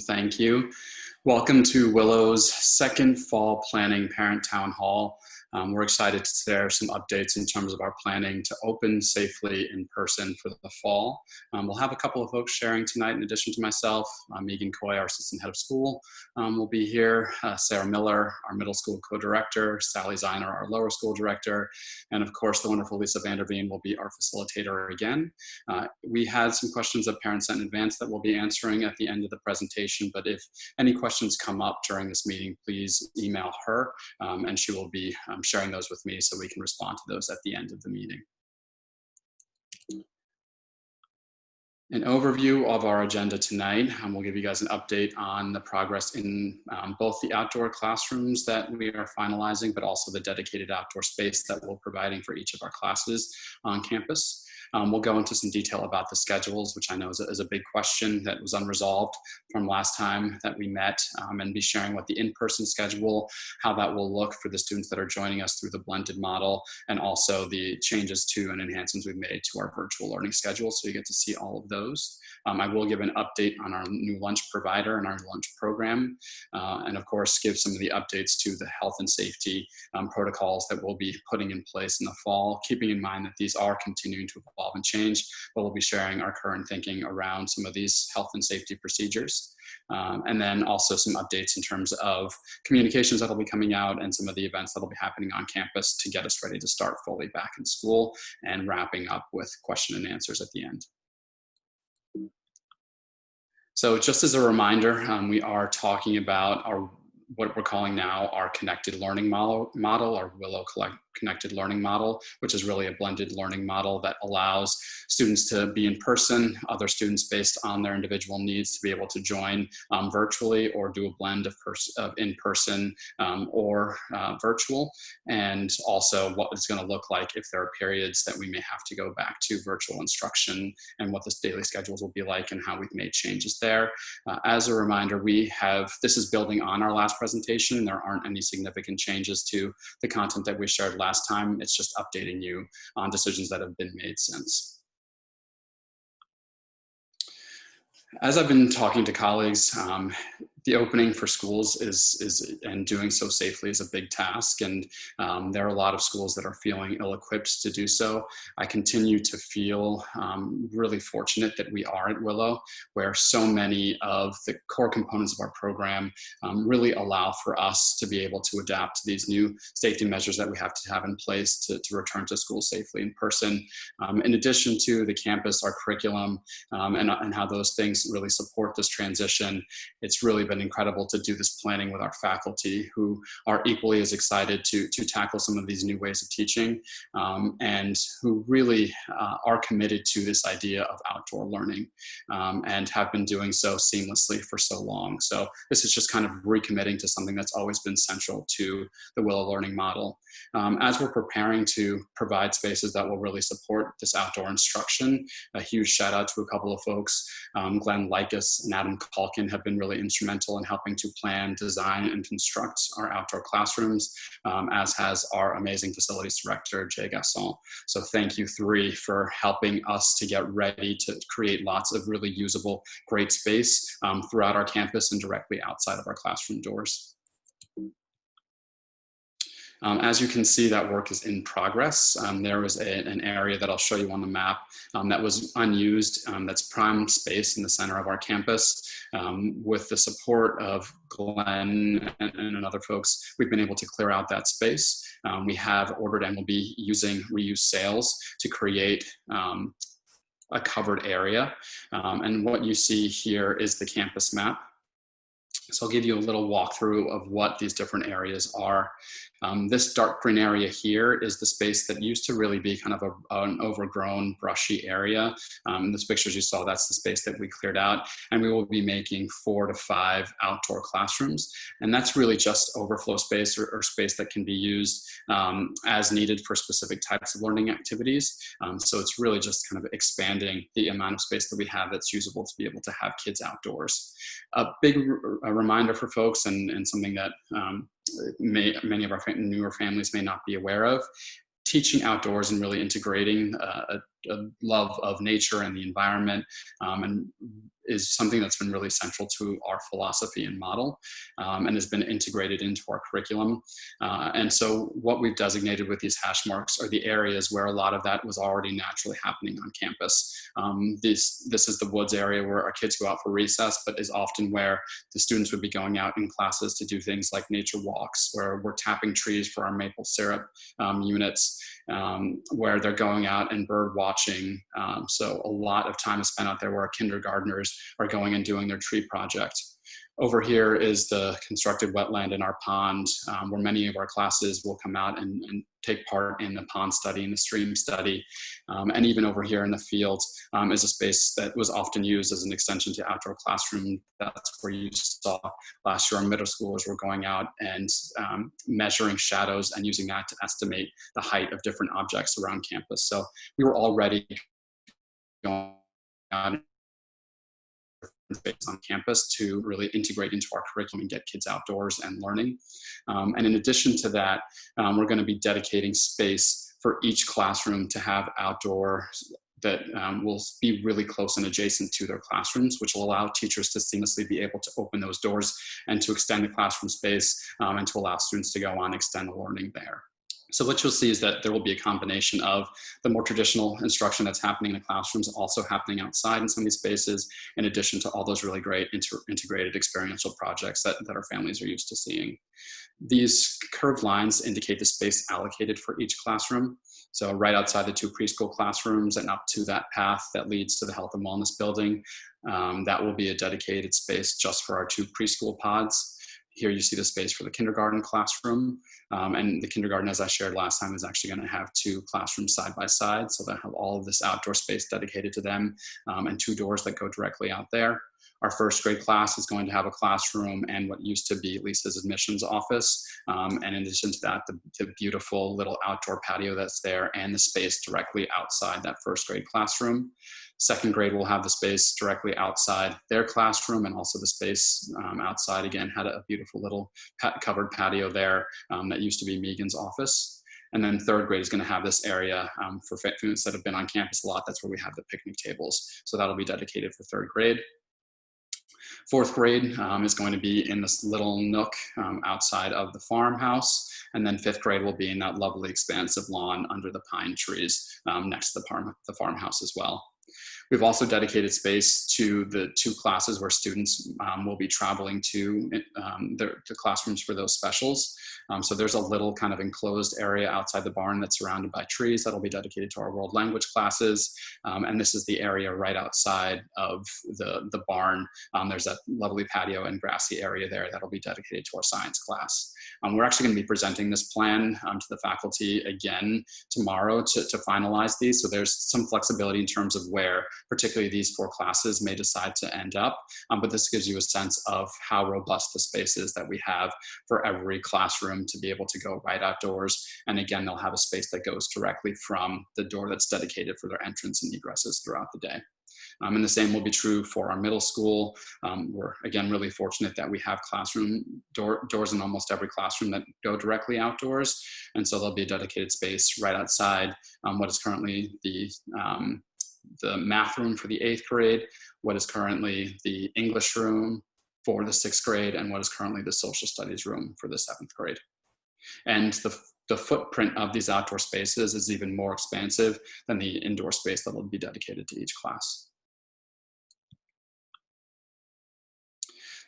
Thank you. Welcome to Willow's second fall planning parent town hall. We're excited to share some updates in terms of our planning to open safely in person for the fall. We'll have a couple of folks sharing tonight in addition to myself. Megan Coy, our assistant head of school, will be here. Sarah Miller, our middle school co-director, Sally Ziner, our lower school director, and of course the wonderful Lisa Vanderveen will be our facilitator again. We had some questions that parents sent in advance that we'll be answering at the end of the presentation, but if any questions come up during this meeting, please email her and she will be sharing those with me so we can respond to those at the end of the meeting. An overview of our agenda tonight. We'll give you guys an update on the progress in both the outdoor classrooms that we are finalizing, but also the dedicated outdoor space that we're providing for each of our classes on campus. We'll go into some detail about the schedules, which I know is a big question that was unresolved from last time that we met, and be sharing what the in-person schedule, how that will look for the students that are joining us through the blended model, and also the changes to and enhancements we've made to our virtual learning schedule, so you get to see all of those. I will give an update on our new lunch provider and our lunch program, and of course give some of the updates to the health and safety protocols that we'll be putting in place in the fall, keeping in mind that these are continuing to evolve and change, but we'll be sharing our current thinking around some of these health and safety procedures. And then also some updates in terms of communications that'll be coming out and some of the events that'll be happening on campus to get us ready to start fully back in school, and wrapping up with question and answers at the end. So just as a reminder, we are talking about what we're calling now our connected learning model, our Willow connected learning model, which is really a blended learning model that allows students to be in person, other students based on their individual needs to be able to join virtually or do a blend of in-person or virtual, and also what it's going to look like if there are periods that we may have to go back to virtual instruction, and what the daily schedules will be like and how we've made changes there. As a reminder, this is building on our last presentation. There aren't any significant changes to the content that we shared last time. It's just updating you on decisions that have been made since. As I've been talking to colleagues, the opening for schools and doing so safely is a big task, and there are a lot of schools that are feeling ill-equipped to do so. I continue to feel really fortunate that we are at Willow, where so many of the core components of our program really allow for us to be able to adapt to these new safety measures that we have to have in place to return to school safely in person. In addition to the campus, our curriculum, and how those things really support this transition, it's really been incredible to do this planning with our faculty, who are equally as excited to tackle some of these new ways of teaching, and who really are committed to this idea of outdoor learning, and have been doing so seamlessly for so long. So this is just kind of recommitting to something that's always been central to the Willow learning model. As we're preparing to provide spaces that will really support this outdoor instruction, a huge shout out to a couple of folks. Glenn Likas and Adam Kalkin have been really instrumental in helping to plan, design, and construct our outdoor classrooms, as has our amazing facilities director, Jay Gasson. So thank you three for helping us to get ready to create lots of really usable, great space throughout our campus and directly outside of our classroom doors. As you can see, that work is in progress. There was an area that I'll show you on the map that was unused, that's prime space in the center of our campus. With the support of Glenn and other folks, we've been able to clear out that space. We have ordered and will be using reuse sails to create a covered area. And what you see here is the campus map. So I'll give you a little walkthrough of what these different areas are. This dark green area here is the space that used to really be kind of an overgrown, brushy area. In those pictures you saw, that's the space that we cleared out, and we will be making 4 to 5 outdoor classrooms. And that's really just overflow space or space that can be used as needed for specific types of learning activities. So it's really just kind of expanding the amount of space that we have that's usable to be able to have kids outdoors. A big reminder for folks, and something that many of our newer families may not be aware of: teaching outdoors and really integrating love of nature and the environment, and is something that's been really central to our philosophy and model, and has been integrated into our curriculum. And so what we've designated with these hash marks are the areas where a lot of that was already naturally happening on campus. This is the woods area where our kids go out for recess, but is often where the students would be going out in classes to do things like nature walks, where we're tapping trees for our maple syrup units, where they're going out and bird watching. So a lot of time is spent out there where our kindergartners are going and doing their tree project. Over here is the constructed wetland in our pond, where many of our classes will come out and take part in the pond study and the stream study. And even over here in the field is a space that was often used as an extension to outdoor classroom. That's where you saw last year our middle schoolers were going out and measuring shadows and using that to estimate the height of different objects around campus. So we were already going out on campus to really integrate into our curriculum and get kids outdoors and learning. And in addition to that, we're going to be dedicating space for each classroom to have outdoor that will be really close and adjacent to their classrooms, which will allow teachers to seamlessly be able to open those doors and to extend the classroom space and to allow students to go on and extend the learning there. So what you'll see is that there will be a combination of the more traditional instruction that's happening in the classrooms also happening outside in some of these spaces, in addition to all those really great integrated experiential projects that our families are used to seeing. These curved lines indicate the space allocated for each classroom. So right outside the 2 preschool classrooms and up to that path that leads to the health and wellness building, that will be a dedicated space just for our 2 preschool pods. Here you see the space for the kindergarten classroom. And the kindergarten, as I shared last time, is actually going to have 2 classrooms side by side. So they'll have all of this outdoor space dedicated to them and 2 doors that go directly out there. Our first grade class is going to have a classroom and what used to be Lisa's admissions office. And in addition to that, the beautiful little outdoor patio that's there and the space directly outside that first grade classroom. Second grade will have the space directly outside their classroom, and also the space outside, again, had a beautiful little covered patio there that used to be Megan's office. And then third grade is going to have this area for students that have been on campus a lot. That's where we have the picnic tables. So that'll be dedicated for third grade. Fourth grade is going to be in this little nook outside of the farmhouse. And then fifth grade will be in that lovely expansive lawn under the pine trees next to the farmhouse as well. We've also dedicated space to the 2 classes where students will be traveling to the classrooms for those specials. So there's a little kind of enclosed area outside the barn that's surrounded by trees that'll be dedicated to our world language classes. And this is the area right outside of the barn. There's that lovely patio and grassy area there that'll be dedicated to our science class. We're actually going to be presenting this plan to the faculty again tomorrow to finalize these. So there's some flexibility in terms of where particularly these 4 classes may decide to end up. But this gives you a sense of how robust the space is that we have for every classroom to be able to go right outdoors. And again, they'll have a space that goes directly from the door that's dedicated for their entrance and egresses throughout the day. And the same will be true for our middle school. We're, again, really fortunate that we have classroom doors in almost every classroom that go directly outdoors. And so there'll be a dedicated space right outside what is currently the math room for the 8th grade, what is currently the English room for the 6th grade, and what is currently the social studies room for the 7th grade. And the footprint of these outdoor spaces is even more expansive than the indoor space that will be dedicated to each class.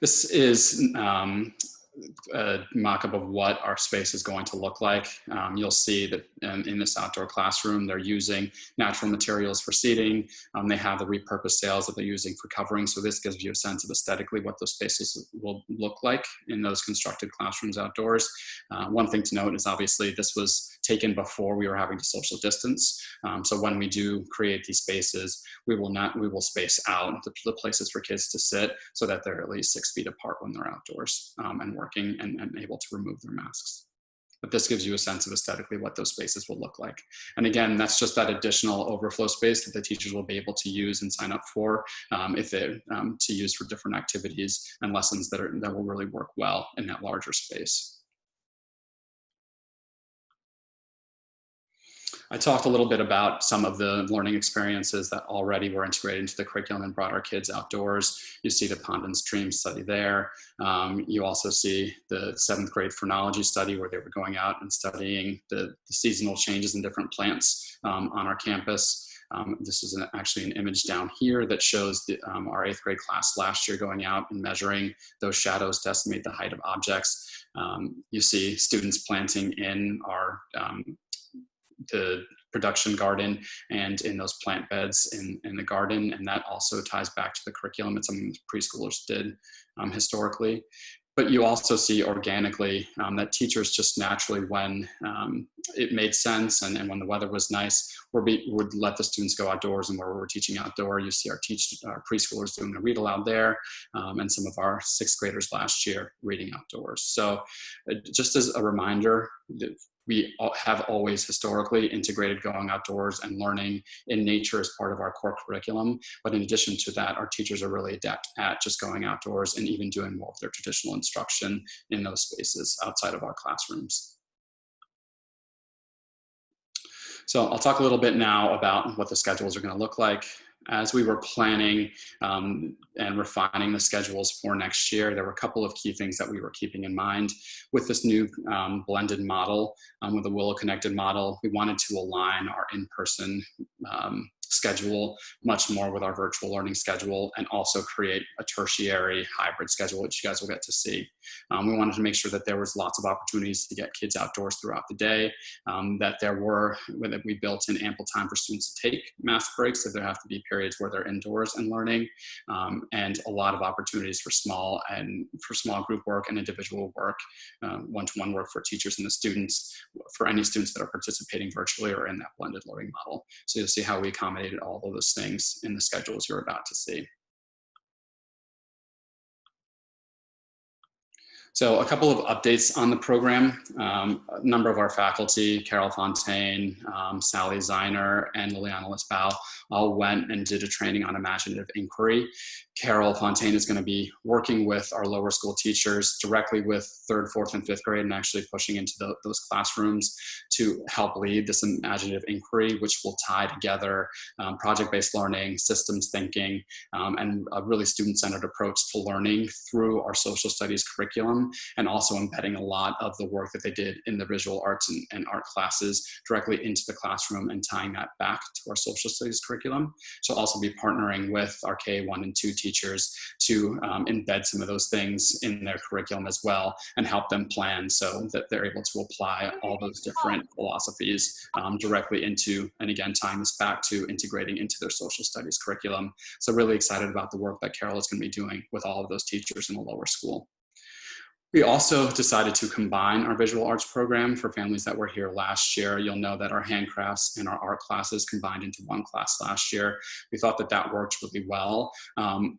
This is a mock-up of what our space is going to look like. You'll see that in this outdoor classroom, they're using natural materials for seating. They have the repurposed sails that they're using for covering. So this gives you a sense of aesthetically what those spaces will look like in those constructed classrooms outdoors. One thing to note is obviously this was taken before we were having to social distance. So when we do create these spaces, we will space out the places for kids to sit so that they're at least 6 feet apart when they're outdoors and working and able to remove their masks. But this gives you a sense of aesthetically what those spaces will look like. And again, that's just that additional overflow space that the teachers will be able to use and sign up for if they to use for different activities and lessons that will really work well in that larger space. I talked a little bit about some of the learning experiences that already were integrated into the curriculum and brought our kids outdoors. You see the pond and stream study there. You also see the 7th grade phrenology study where they were going out and studying the seasonal changes in different plants on our campus. This is actually an image down here that shows our 8th grade class last year going out and measuring those shadows to estimate the height of objects. You see students planting in the production garden and in those plant beds in the garden, and that also ties back to the curriculum. It's something preschoolers did historically. But you also see organically that teachers just naturally, when it made sense and when the weather was nice, would let the students go outdoors. And where we're teaching outdoor, you see our preschoolers doing the read aloud there, and some of our 6th graders last year reading outdoors. So just as a reminder, we have always historically integrated going outdoors and learning in nature as part of our core curriculum. But in addition to that, our teachers are really adept at just going outdoors and even doing more of their traditional instruction in those spaces outside of our classrooms. So I'll talk a little bit now about what the schedules are going to look like. As we were planning and refining the schedules for next year, there were a couple of key things that we were keeping in mind. With this new blended model, with the Willow connected model, we wanted to align our in-person schedule much more with our virtual learning schedule, and also create a tertiary hybrid schedule, which you guys will get to see. We wanted to make sure that there was lots of opportunities to get kids outdoors throughout the day, that we built in ample time for students to take mask breaks if there have to be periods where they're indoors and learning, and a lot of opportunities for small group work and individual work, one-to-one work for teachers and the students, for any students that are participating virtually or in that blended learning model. So you'll see how we accommodated all of those things in the schedules you're about to see. So a couple of updates on the program. A number of our faculty, Carol Fontaine, Sally Ziner, and Liliana Lisbow, all went and did a training on imaginative inquiry. Carol Fontaine is going to be working with our lower school teachers directly with 3rd, 4th, and 5th grade, and actually pushing into those classrooms to help lead this imaginative inquiry, which will tie together project-based learning, systems thinking, and a really student-centered approach to learning through our social studies curriculum, and also embedding a lot of the work that they did in the visual arts and art classes directly into the classroom and tying that back to our social studies curriculum. So also be partnering with our K1 and 2 teachers to embed some of those things in their curriculum as well, and help them plan so that they're able to apply all those different philosophies directly into, and again, tying this back to integrating into their social studies curriculum. So really excited about the work that Carol is going to be doing with all of those teachers in the lower school. We also decided to combine our visual arts program for families that were here last year. You'll know that our handcrafts and our art classes combined into one class last year. We thought that that worked really well.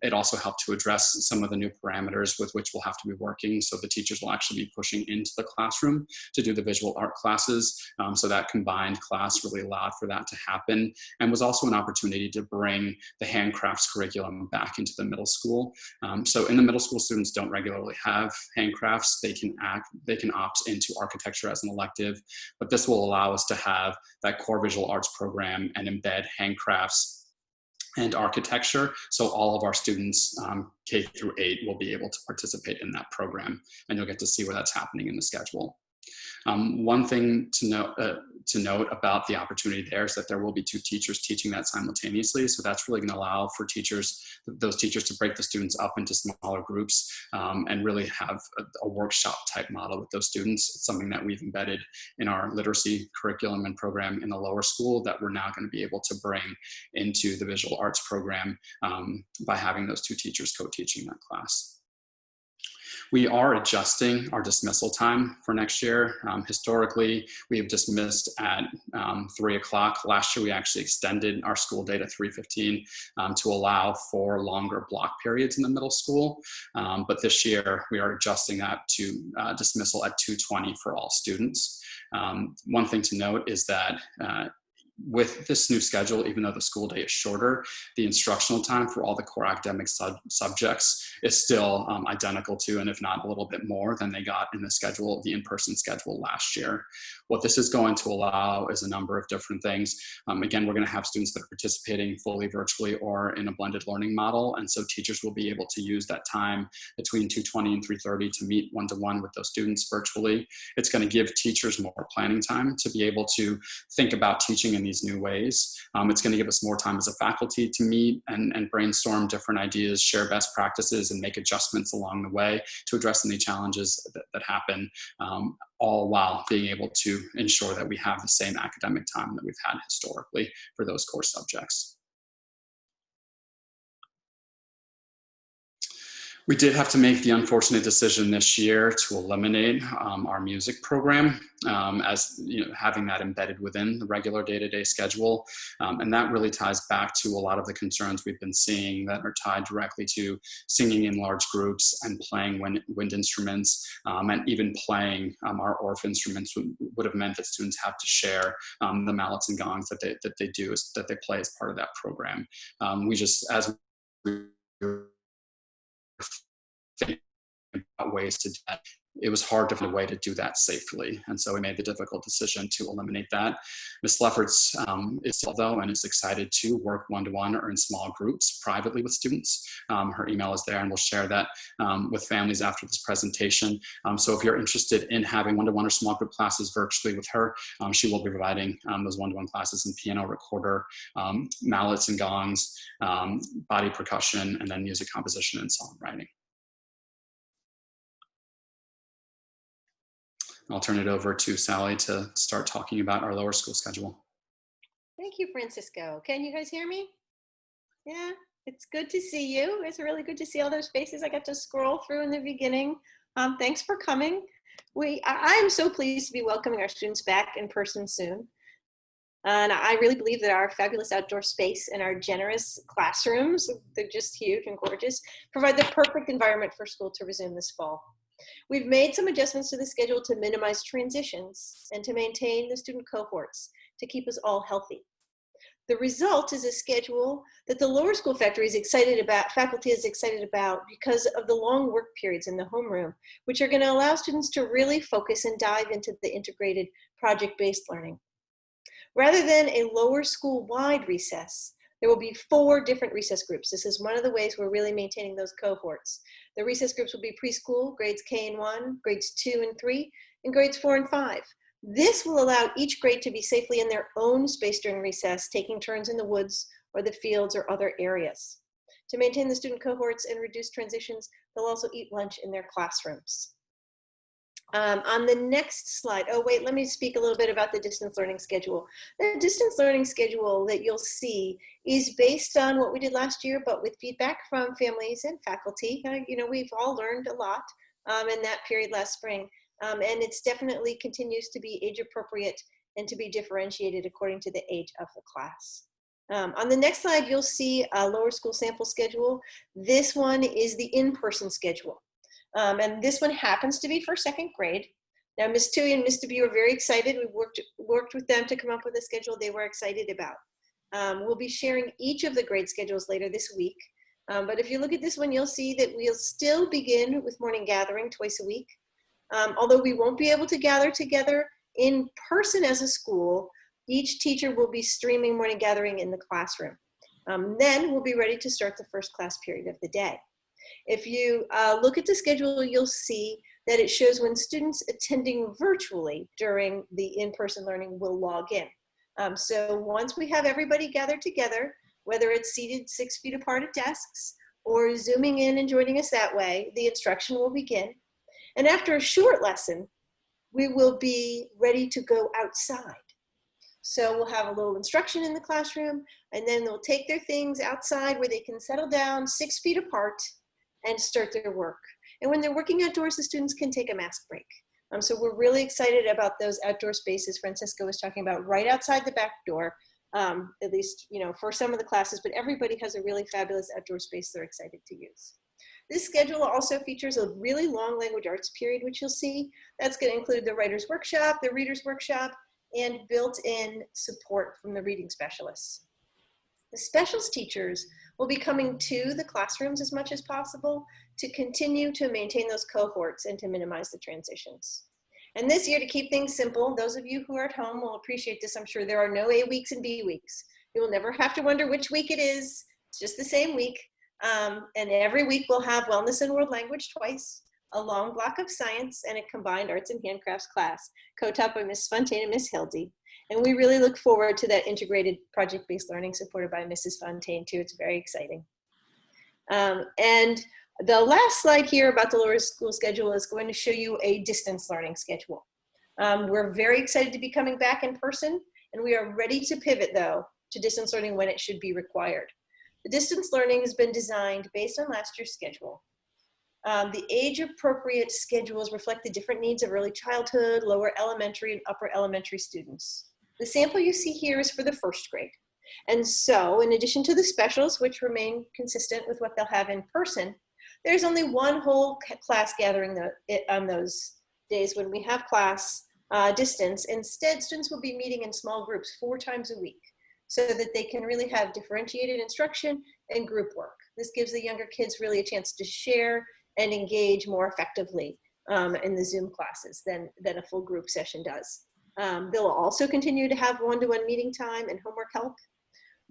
It also helped to address some of the new parameters with which we'll have to be working. So the teachers will actually be pushing into the classroom to do the visual art classes. So that combined class really allowed for that to happen, and was also an opportunity to bring the handcrafts curriculum back into the middle school. So in the middle school, students don't regularly have handcrafts. They can opt into architecture as an elective, but this will allow us to have that core visual arts program and embed handcrafts and architecture. So all of our students, K through 8, will be able to participate in that program, and you'll get to see where that's happening in the schedule. One thing to note about the opportunity there is that there will be 2 teachers teaching that simultaneously. So that's really going to allow for those teachers to break the students up into smaller groups and really have a workshop type model with those students. It's something that we've embedded in our literacy curriculum and program in the lower school that we're now going to be able to bring into the visual arts program by having those 2 teachers co-teaching that class. We are adjusting our dismissal time for next year. Historically, we have dismissed at 3 o'clock. Last year, we actually extended our school day to 3:15 to allow for longer block periods in the middle school. But this year, we are adjusting that to dismissal at 2:20 for all students. One thing to note is that with this new schedule, even though the school day is shorter, the instructional time for all the core academic subjects is still identical to, and if not a little bit more than they got in the schedule, the in-person schedule last year. What this is going to allow is a number of different things. Again, we're going to have students that are participating fully virtually or in a blended learning model, and so teachers will be able to use that time between 2:20 and 3:30 to meet one-to-one with those students virtually. It's going to give teachers more planning time to be able to think about teaching in these new ways. It's going to give us more time as a faculty to meet and brainstorm different ideas, share best practices, and make adjustments along the way to address any challenges that happen, all while being able to ensure that we have the same academic time that we've had historically for those core subjects. We did have to make the unfortunate decision this year to eliminate our music program, as having that embedded within the regular day-to-day schedule. And that really ties back to a lot of the concerns we've been seeing that are tied directly to singing in large groups and playing wind instruments, and even playing our ORF instruments would have meant that students have to share the mallets and gongs that they play as part of that program. We just, as we thinking about ways to do that, it was hard to find a way to do that safely. And so we made the difficult decision to eliminate that. Ms. Lefferts is still, though, and is excited to work one-to-one or in small groups privately with students. Her email is there, and we'll share that with families after this presentation. So if you're interested in having one-to-one or small group classes virtually with her, she will be providing those one-to-one classes in piano recorder, mallets and gongs, body percussion, and then music composition and songwriting. I'll turn it over to Sally to start talking about our lower school schedule. Thank you, Francisco. Can you guys hear me? Yeah, it's good to see you. It's really good to see all those faces I got to scroll through in the beginning. Thanks for coming. I'm so pleased to be welcoming our students back in person soon. And I really believe that our fabulous outdoor space and our generous classrooms, they're just huge and gorgeous, provide the perfect environment for school to resume this fall. We've made some adjustments to the schedule to minimize transitions and to maintain the student cohorts to keep us all healthy. The result is a schedule that the lower school faculty is excited about because of the long work periods in the homeroom, which are going to allow students to really focus and dive into the integrated project-based learning. Rather than a lower school-wide recess, there will be 4 different recess groups. This is one of the ways we're really maintaining those cohorts. The recess groups will be preschool, grades K and 1, grades 2 and 3, and grades 4 and 5. This will allow each grade to be safely in their own space during recess, taking turns in the woods or the fields or other areas. To maintain the student cohorts and reduce transitions, they'll also eat lunch in their classrooms. On the next slide, let me speak a little bit about the distance learning schedule. The distance learning schedule that you'll see is based on what we did last year, but with feedback from families and faculty. We've all learned a lot in that period last spring, and it's definitely continues to be age appropriate and to be differentiated according to the age of the class. On the next slide, you'll see a lower school sample schedule. This one is the in-person schedule. And this one happens to be for 2nd grade. Now, Ms. Tui and Ms. DeBue are very excited. We've worked with them to come up with a schedule they were excited about. We'll be sharing each of the grade schedules later this week. But if you look at this one, you'll see that we'll still begin with morning gathering twice a week. Although we won't be able to gather together in person as a school, each teacher will be streaming morning gathering in the classroom. Then we'll be ready to start the first class period of the day. If you look at the schedule, you'll see that it shows when students attending virtually during the in-person learning will log in. So once we have everybody gathered together, whether it's seated 6 feet apart at desks or Zooming in and joining us that way, the instruction will begin. And after a short lesson, we will be ready to go outside. So we'll have a little instruction in the classroom, and then they'll take their things outside where they can settle down 6 feet apart and start their work. And when they're working outdoors, the students can take a mask break. So we're really excited about those outdoor spaces Francisco was talking about right outside the back door, at least for some of the classes, but everybody has a really fabulous outdoor space they're excited to use. This schedule also features a really long language arts period, which you'll see. That's going to include the writer's workshop, the reader's workshop, and built-in support from the reading specialists. The specials teachers will be coming to the classrooms as much as possible to continue to maintain those cohorts and to minimize the transitions. And this year, to keep things simple, those of you who are at home will appreciate this. I'm sure there are no A weeks and B weeks. You will never have to wonder which week it is. It's just the same week. And every week we'll have Wellness and World Language twice, a long block of science, and a combined arts and handcrafts class, co-taught by Ms. Fontaine and Ms. Hildy. And we really look forward to that integrated project-based learning supported by Mrs. Fontaine too. It's very exciting. And the last slide here about the lower school schedule is going to show you a distance learning schedule. We're very excited to be coming back in person, and we are ready to pivot though to distance learning when it should be required. The distance learning has been designed based on last year's schedule. The age-appropriate schedules reflect the different needs of early childhood, lower elementary, and upper elementary students. The sample you see here is for the first grade. And so, in addition to the specials, which remain consistent with what they'll have in person, there's only one whole class gathering on those days when we have class distance. Instead, students will be meeting in small groups 4 times a week so that they can really have differentiated instruction and group work. This gives the younger kids really a chance to share and engage more effectively in the Zoom classes than a full group session does. They'll also continue to have one-to-one meeting time and homework help.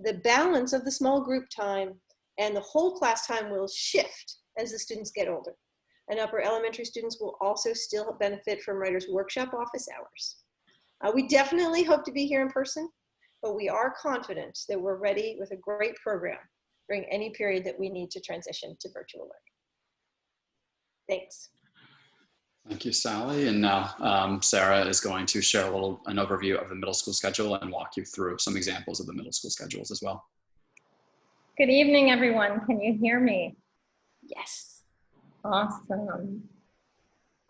The balance of the small group time and the whole class time will shift as the students get older. And upper elementary students will also still benefit from Writers Workshop office hours. We definitely hope to be here in person, but we are confident that we're ready with a great program during any period that we need to transition to virtual learning. Thanks. Thank you, Sally. And now Sarah is going to share an overview of the middle school schedule and walk you through some examples of the middle school schedules as well. Good evening, everyone. Can you hear me? Yes. Awesome.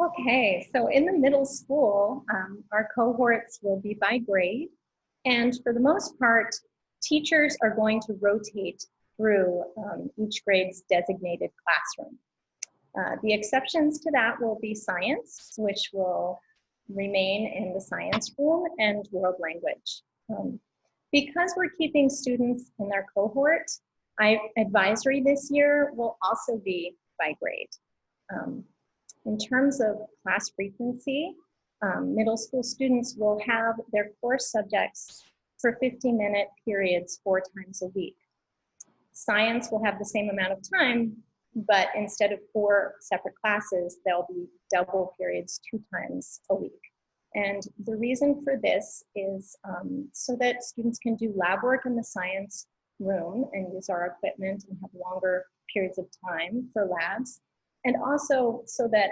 Okay, so in the middle school, our cohorts will be by grade. And for the most part, teachers are going to rotate through each grade's designated classroom. The exceptions to that will be science, which will remain in the science room, and world language. Because we're keeping students in their cohort, advisory this year will also be by grade. In terms of class frequency, middle school students will have their core subjects for 15-minute periods 4 times a week. Science will have the same amount of time, but instead of 4 separate classes, there'll be double periods 2 times a week. And the reason for this is so that students can do lab work in the science room and use our equipment and have longer periods of time for labs. And also so that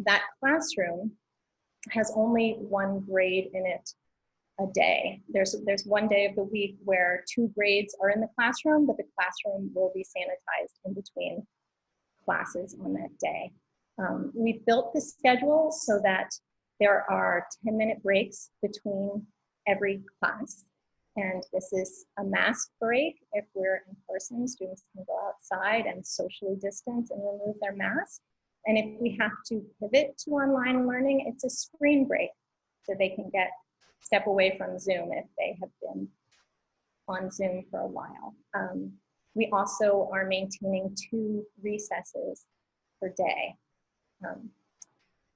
that classroom has only 1 grade in it a day. There's one day of the week where 2 grades are in the classroom, but the classroom will be sanitized in between classes on that day. We've built the schedule so that there are 10-minute breaks between every class. And this is a mask break. If we're in person, students can go outside and socially distance and remove their mask. And if we have to pivot to online learning, it's a screen break so they can step away from Zoom if they have been on Zoom for a while. We also are maintaining 2 recesses per day.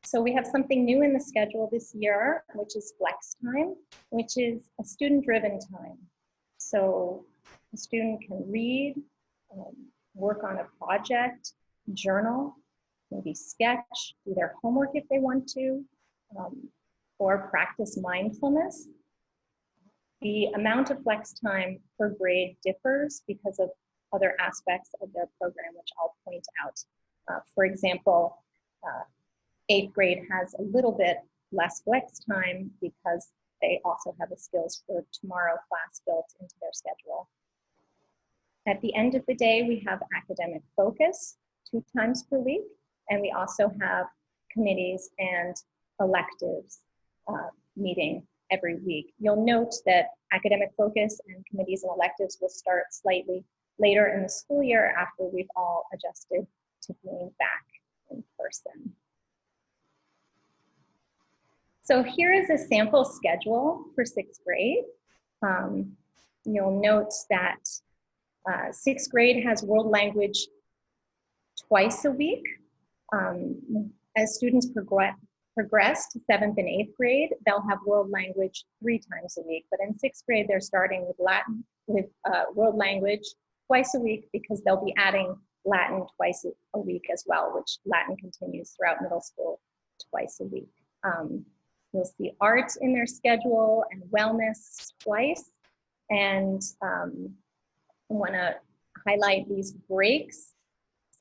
So we have something new in the schedule this year, which is flex time, which is a student-driven time. So a student can read, work on a project, journal, maybe sketch, do their homework if they want to, or practice mindfulness. The amount of flex time per grade differs because of other aspects of their program, which I'll point out. For example, 8th grade has a little bit less flex time because they also have a skills for tomorrow class built into their schedule. At the end of the day, we have academic focus 2 times per week, and we also have committees and electives meeting every week. You'll note that academic focus and committees and electives will start slightly later in the school year after we've all adjusted to being back in person. So here is a sample schedule for 6th grade. You'll note that 6th grade has world language twice a week. As students progress to 7th and 8th grade, they'll have world language 3 times a week. But in 6th grade, they're starting with world language twice a week, because they'll be adding Latin twice a week as well, which Latin continues throughout middle school twice a week. You'll see art in their schedule and wellness twice. And I want to highlight these breaks,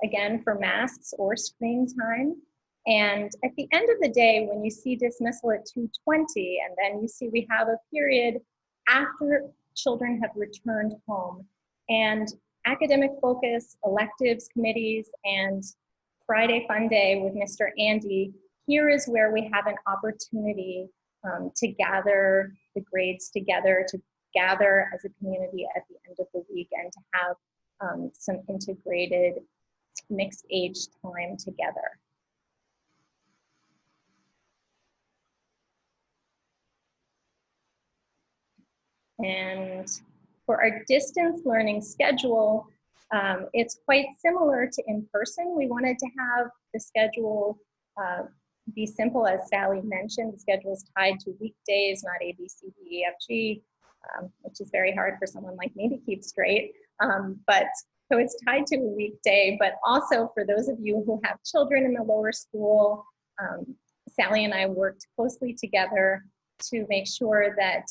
again, for masks or screen time. And at the end of the day, when you see dismissal at 2:20, and then you see we have a period after children have returned home, and academic focus, electives, committees, and Friday Fun Day with Mr. Andy, here is where we have an opportunity to gather the grades together, to gather as a community at the end of the week, and to have some integrated mixed age time together. And for our distance learning schedule, it's quite similar to in-person. We wanted to have the schedule be simple, as Sally mentioned. The schedule is tied to weekdays, not A, B, C, D, E, F, G, which is very hard for someone like me to keep straight. So it's tied to a weekday, but also for those of you who have children in the lower school, Sally and I worked closely together to make sure that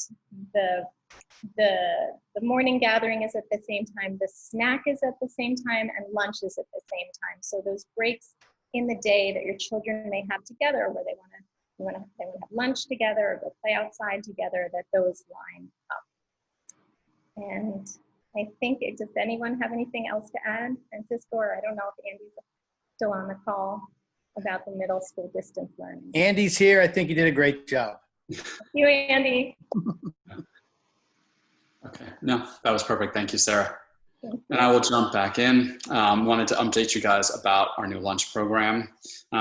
the morning gathering is at the same time, the snack is at the same time, and lunch is at the same time. So those breaks in the day that your children may have together, where they want to have lunch together or go play outside together, that those line up. And I think, does anyone have anything else to add, Francisco? Or I don't know if Andy's still on the call about the middle school distance learning. Andy's here. I think you did a great job. Thank you, Andy. Okay, no, that was perfect. Thank you, Sarah. And I will jump back in. Wanted to update you guys about our new lunch program.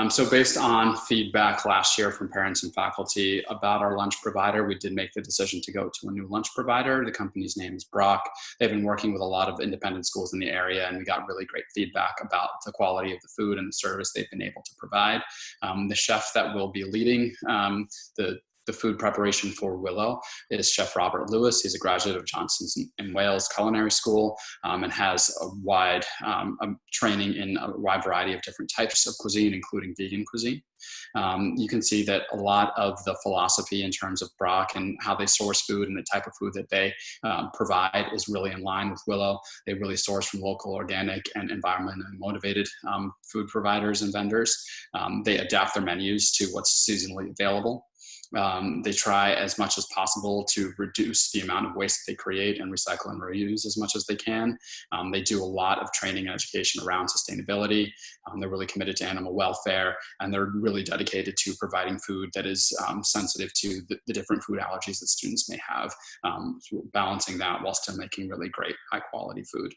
So based on feedback last year from parents and faculty about our lunch provider, we did make the decision to go to a new lunch provider. The company's name is Brock. They've been working with a lot of independent schools in the area, and we got really great feedback about the quality of the food and the service they've been able to provide. The chef that will be leading the food preparation for Willow is Chef Robert Lewis. He's a graduate of Johnson's in Wales Culinary School and has a wide training in a wide variety of different types of cuisine, including vegan cuisine. You can see that a lot of the philosophy in terms of Brock and how they source food and the type of food that they provide is really in line with Willow. They really source from local, organic, and environmentally motivated food providers and vendors. They adapt their menus to what's seasonally available. They try as much as possible to reduce the amount of waste that they create and recycle and reuse as much as they can. They do a lot of training and education around sustainability. They're really committed to animal welfare, and they're really dedicated to providing food that is sensitive to the different food allergies that students may have, balancing that while still making really great high quality food.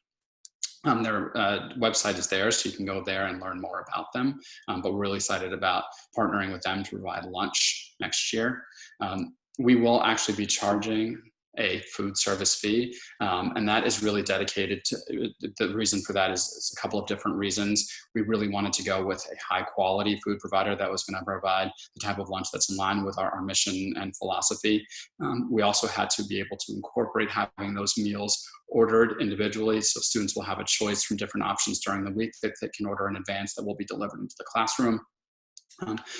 Their website is there, so you can go there and learn more about them. But we're really excited about partnering with them to provide lunch next year. We will actually be charging a food service fee, and that is really dedicated to, the reason for that is a couple of different reasons. We really wanted to go with a high quality food provider that was going to provide the type of lunch that's in line with our mission and philosophy. We also had to be able to incorporate having those meals ordered individually, so students will have a choice from different options during the week that they can order in advance that will be delivered into the classroom.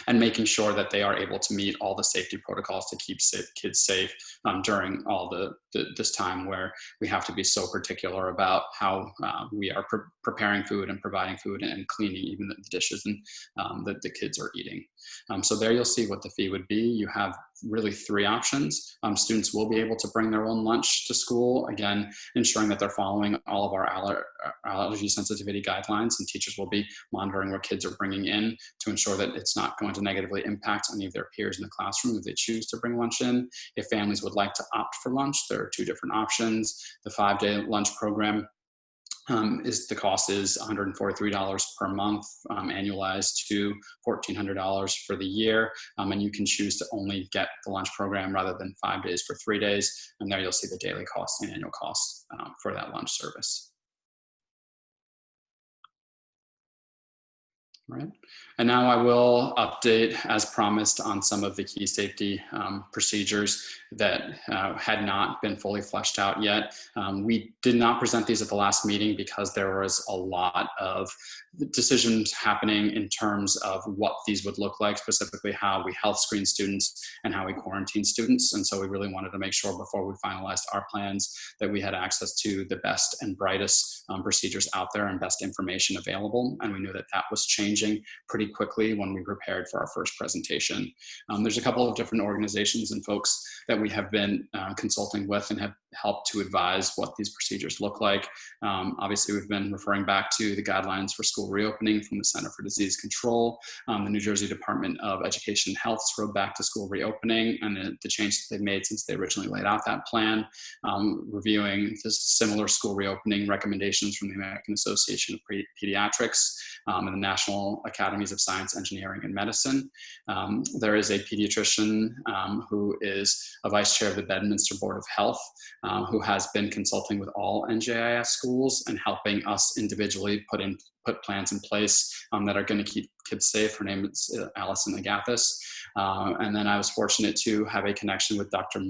And making sure that they are able to meet all the safety protocols to keep kids safe during all this time where we have to be so particular about how we are preparing food and providing food and cleaning even the dishes and that the kids are eating. So there you'll see what the fee would be. You have really 3 options. Students will be able to bring their own lunch to school, again, ensuring that they're following all of our allergy sensitivity guidelines, and teachers will be monitoring what kids are bringing in to ensure that it's not going to negatively impact any of their peers in the classroom if they choose to bring lunch in. If families would like to opt for lunch, there are 2 different options. The 5-day lunch program The cost is $143 per month, annualized to $1,400 for the year. And you can choose to only get the lunch program rather than 5 days for 3 days. And there you'll see the daily cost and annual cost for that lunch service. Right. And now I will update, as promised, on some of the key safety procedures that had not been fully fleshed out yet. We did not present these at the last meeting because there was a lot of decisions happening in terms of what these would look like, specifically how we health screen students and how we quarantine students. And so we really wanted to make sure before we finalized our plans that we had access to the best and brightest procedures out there and best information available. And we knew that that was changing pretty quickly when we prepared for our first presentation. There's a couple of different organizations and folks that we have been consulting with and have helped to advise what these procedures look like. Obviously, we've been referring back to the guidelines for school reopening from the Center for Disease Control. The New Jersey Department of Education and Health's road back to school reopening and the changes they've made since they originally laid out that plan. Reviewing the similar school reopening recommendations from the American Association of Pediatrics and the National Academies of Science, Engineering, and Medicine. There is a pediatrician who is a vice chair of the Bedminster Board of Health, who has been consulting with all NJIS schools and helping us individually put plans in place that are going to keep kids safe. Her name is Allison Agathis. And then I was fortunate to have a connection with Dr.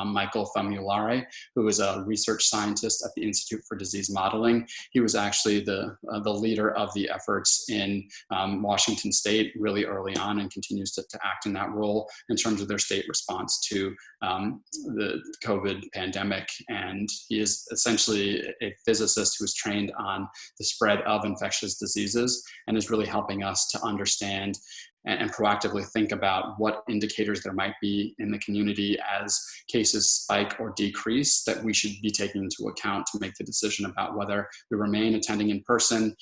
Michael Famulare, who is a research scientist at the Institute for Disease Modeling. He was actually the leader of the efforts in Washington State really early on and continues to act in that role in terms of their state response to the COVID pandemic. And he is essentially a physicist who is trained on the spread of infectious diseases and is really helping us to understand and proactively think about what indicators there might be in the community as cases spike or decrease that we should be taking into account to make the decision about whether we remain attending in person,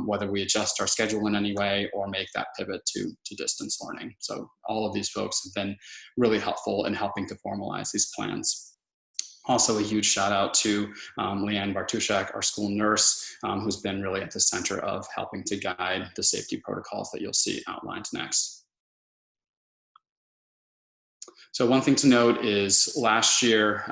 whether we adjust our schedule in any way, or make that pivot to distance learning. So all of these folks have been really helpful in helping to formalize these plans. Also, a huge shout out to Leanne Bartushak, our school nurse, who's been really at the center of helping to guide the safety protocols that you'll see outlined next. So one thing to note is last year,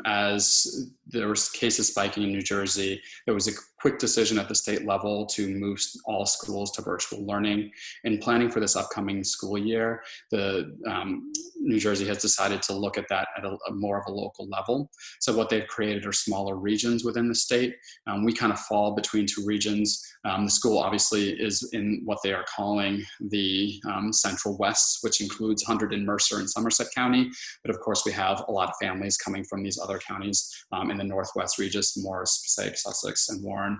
as there was cases spiking in New Jersey, there was a quick decision at the state level to move all schools to virtual learning. In planning for this upcoming school year, New Jersey has decided to look at that at a more of a local level. So what they've created are smaller regions within the state. We kind of fall between two regions. The school obviously is in what they are calling the Central West, which includes 100 in Mercer and Somerset County. But of course, we have a lot of families coming from these other counties in the Northwest regions, Morris, Passaic, Sussex, and Warren.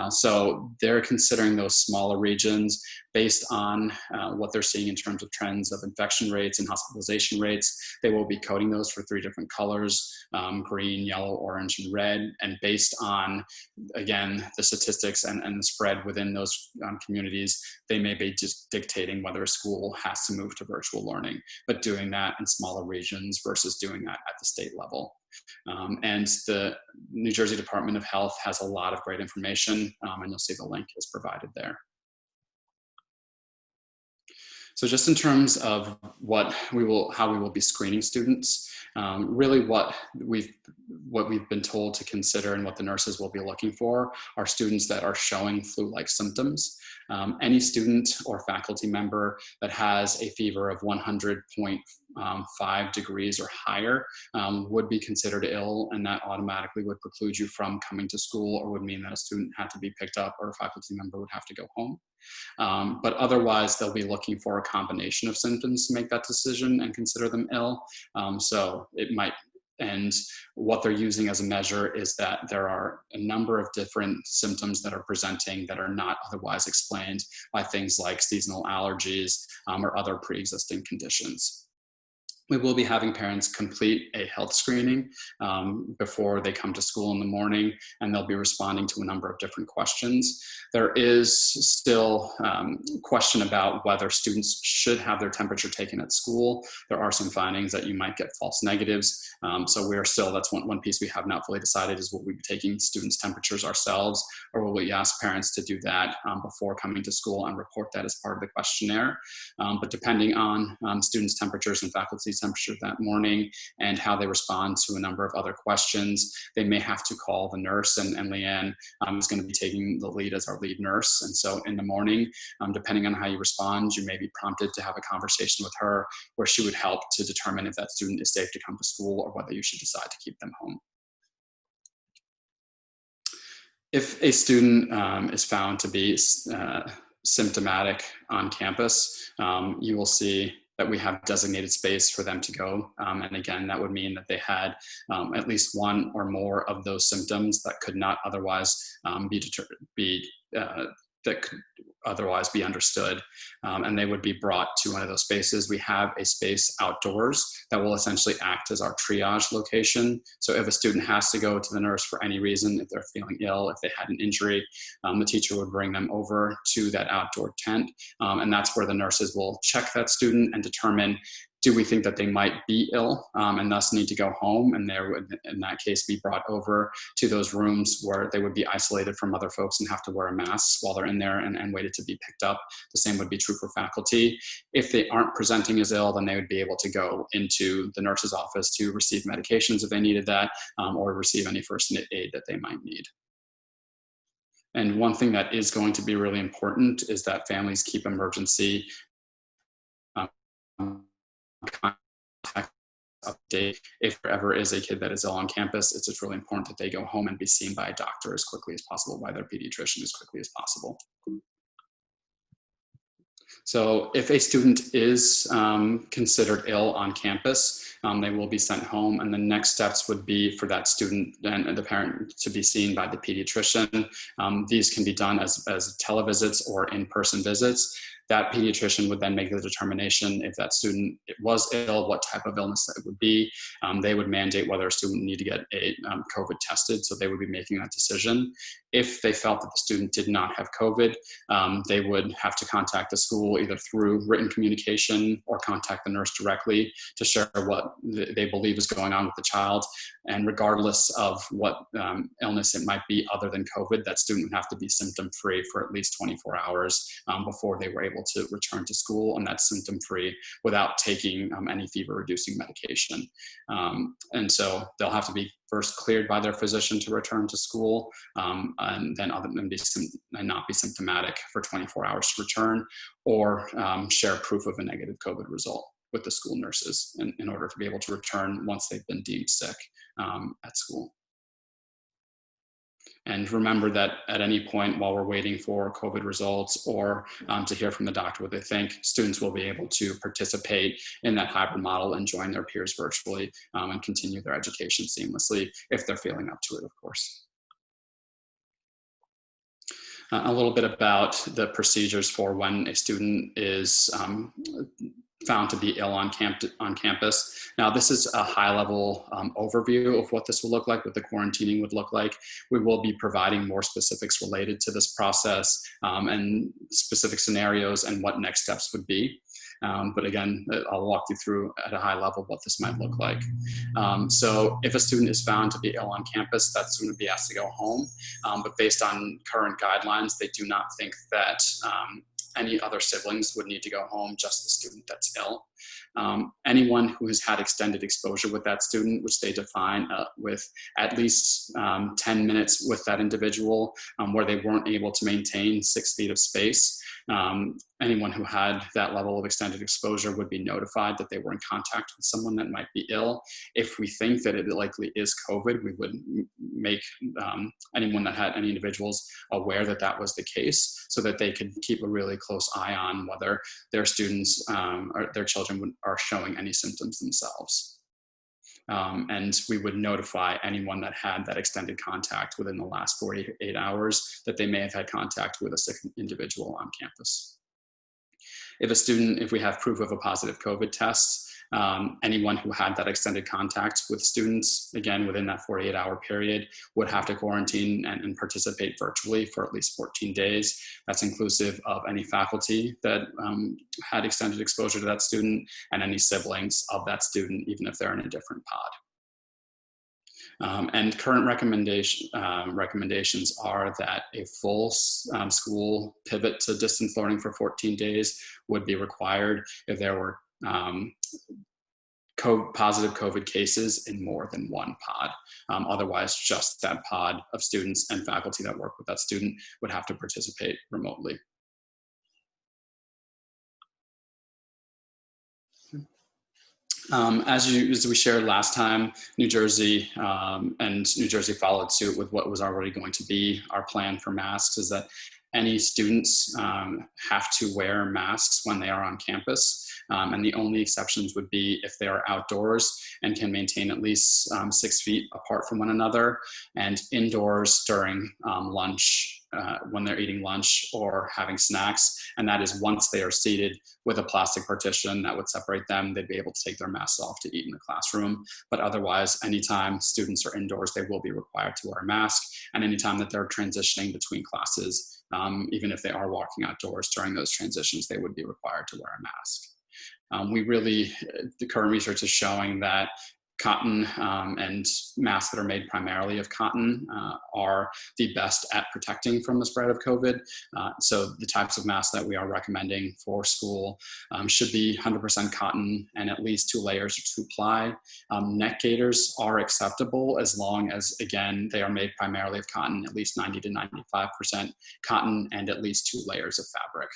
So they're considering those smaller regions based on what they're seeing in terms of trends of infection rates and hospitalization rates. They will be coding those for 3 different colors, green, yellow, orange, and red. And based on, again, the statistics and the spread within those communities, they may be just dictating whether a school has to move to virtual learning, but doing that in smaller regions versus doing that at the state level. And the New Jersey Department of Health has a lot of great information, and you'll see the link is provided there. So just in terms of how we will be screening students, really what we've been told to consider and what the nurses will be looking for are students that are showing flu-like symptoms. Any student or faculty member that has a fever of 100.5 degrees or higher would be considered ill, and that automatically would preclude you from coming to school, or would mean that a student had to be picked up or a faculty member would have to go home. But otherwise, they'll be looking for a combination of symptoms to make that decision and consider them ill. So it might, and what they're using as a measure is that there are a number of different symptoms that are presenting that are not otherwise explained by things like seasonal allergies or other pre-existing conditions. We will be having parents complete a health screening before they come to school in the morning, and they'll be responding to a number of different questions. There is still question about whether students should have their temperature taken at school. There are some findings that you might get false negatives. So we're still, that's one piece we have not fully decided, is will we be taking students' temperatures ourselves, or will we ask parents to do that before coming to school and report that as part of the questionnaire. But depending on students' temperatures and faculty's temperature that morning and how they respond to a number of other questions, they may have to call the nurse, and Leanne is going to be taking the lead as our lead nurse. And so in the morning, depending on how you respond, you may be prompted to have a conversation with her where she would help to determine if that student is safe to come to school or whether you should decide to keep them home. If a student is found to be symptomatic on campus, you will see that we have designated space for them to go. And again, that would mean that they had at least one or more of those symptoms that could not otherwise that could otherwise be understood. And they would be brought to one of those spaces. We have a space outdoors that will essentially act as our triage location. So if a student has to go to the nurse for any reason, if they're feeling ill, if they had an injury, the teacher would bring them over to that outdoor tent. And that's where the nurses will check that student and determine, do we think that they might be ill and thus need to go home? And they would, in that case, be brought over to those rooms where they would be isolated from other folks and have to wear a mask while they're in there and waited to be picked up. The same would be true for faculty. If they aren't presenting as ill, then they would be able to go into the nurse's office to receive medications if they needed that, or receive any first aid that they might need. And one thing that is going to be really important is that families keep emergency contact update. If there ever is a kid that is ill on campus, it's just really important that they go home and be seen by a doctor as quickly as possible, by their pediatrician as quickly as possible. So if a student is considered ill on campus, they will be sent home, and the next steps would be for that student and the parent to be seen by the pediatrician. These can be done as televisits or in-person visits. That pediatrician would then make the determination if that student was ill, what type of illness that would be. They would mandate whether a student need to get a COVID tested, so they would be making that decision. If they felt that the student did not have COVID, they would have to contact the school either through written communication or contact the nurse directly to share what they believe is going on with the child. And regardless of what illness it might be other than COVID, that student would have to be symptom-free for at least 24 hours before they were able to return to school, and that's symptom-free without taking any fever-reducing medication. And so they'll have to be first cleared by their physician to return to school, and then not be symptomatic for 24 hours to return, or share proof of a negative COVID result with the school nurses in order to be able to return once they've been deemed sick at school. And remember that at any point while we're waiting for COVID results or to hear from the doctor what they think, students will be able to participate in that hybrid model and join their peers virtually and continue their education seamlessly if they're feeling up to it, of course. A little bit about the procedures for when a student is found to be ill on campus. Now, this is a high-level overview of what this will look like, what the quarantining would look like. We will be providing more specifics related to this process and specific scenarios and what next steps would be. But again, I'll walk you through at a high level what this might look like. So if a student is found to be ill on campus, that student would be asked to go home. But based on current guidelines, they do not think that any other siblings would need to go home, just the student that's ill. Anyone who has had extended exposure with that student, which they define with at least 10 minutes with that individual where they weren't able to maintain 6 feet of space, anyone who had that level of extended exposure would be notified that they were in contact with someone that might be ill. If we think that it likely is COVID, we would make anyone that had any individuals aware that that was the case so that they could keep a really close eye on whether their students or their children are showing any symptoms themselves. And we would notify anyone that had that extended contact within the last 48 hours that they may have had contact with a sick individual on campus. If we have proof of a positive COVID test, Anyone who had that extended contact with students, again, within that 48-hour period, would have to quarantine and participate virtually for at least 14 days. That's inclusive of any faculty that had extended exposure to that student and any siblings of that student, even if they're in a different pod. And current recommendations are that a full school pivot to distance learning for 14 days would be required if there were positive COVID cases in more than one pod. Otherwise, just that pod of students and faculty that work with that student would have to participate remotely. As we shared last time, New Jersey followed suit with what was already going to be our plan for masks, is that any students have to wear masks when they are on campus. And the only exceptions would be if they are outdoors and can maintain at least 6 feet apart from one another, and indoors during lunch, when they're eating lunch or having snacks. And that is once they are seated with a plastic partition that would separate them, they'd be able to take their masks off to eat in the classroom. But otherwise, anytime students are indoors, they will be required to wear a mask. And anytime that they're transitioning between classes, even if they are walking outdoors during those transitions, they would be required to wear a mask. The current research is showing that cotton and masks that are made primarily of cotton are the best at protecting from the spread of COVID. So the types of masks that we are recommending for school should be 100% cotton and at least 2 layers or 2-ply. Neck gaiters are acceptable as long as, again, they are made primarily of cotton, at least 90 to 95% cotton and at least 2 layers of fabric,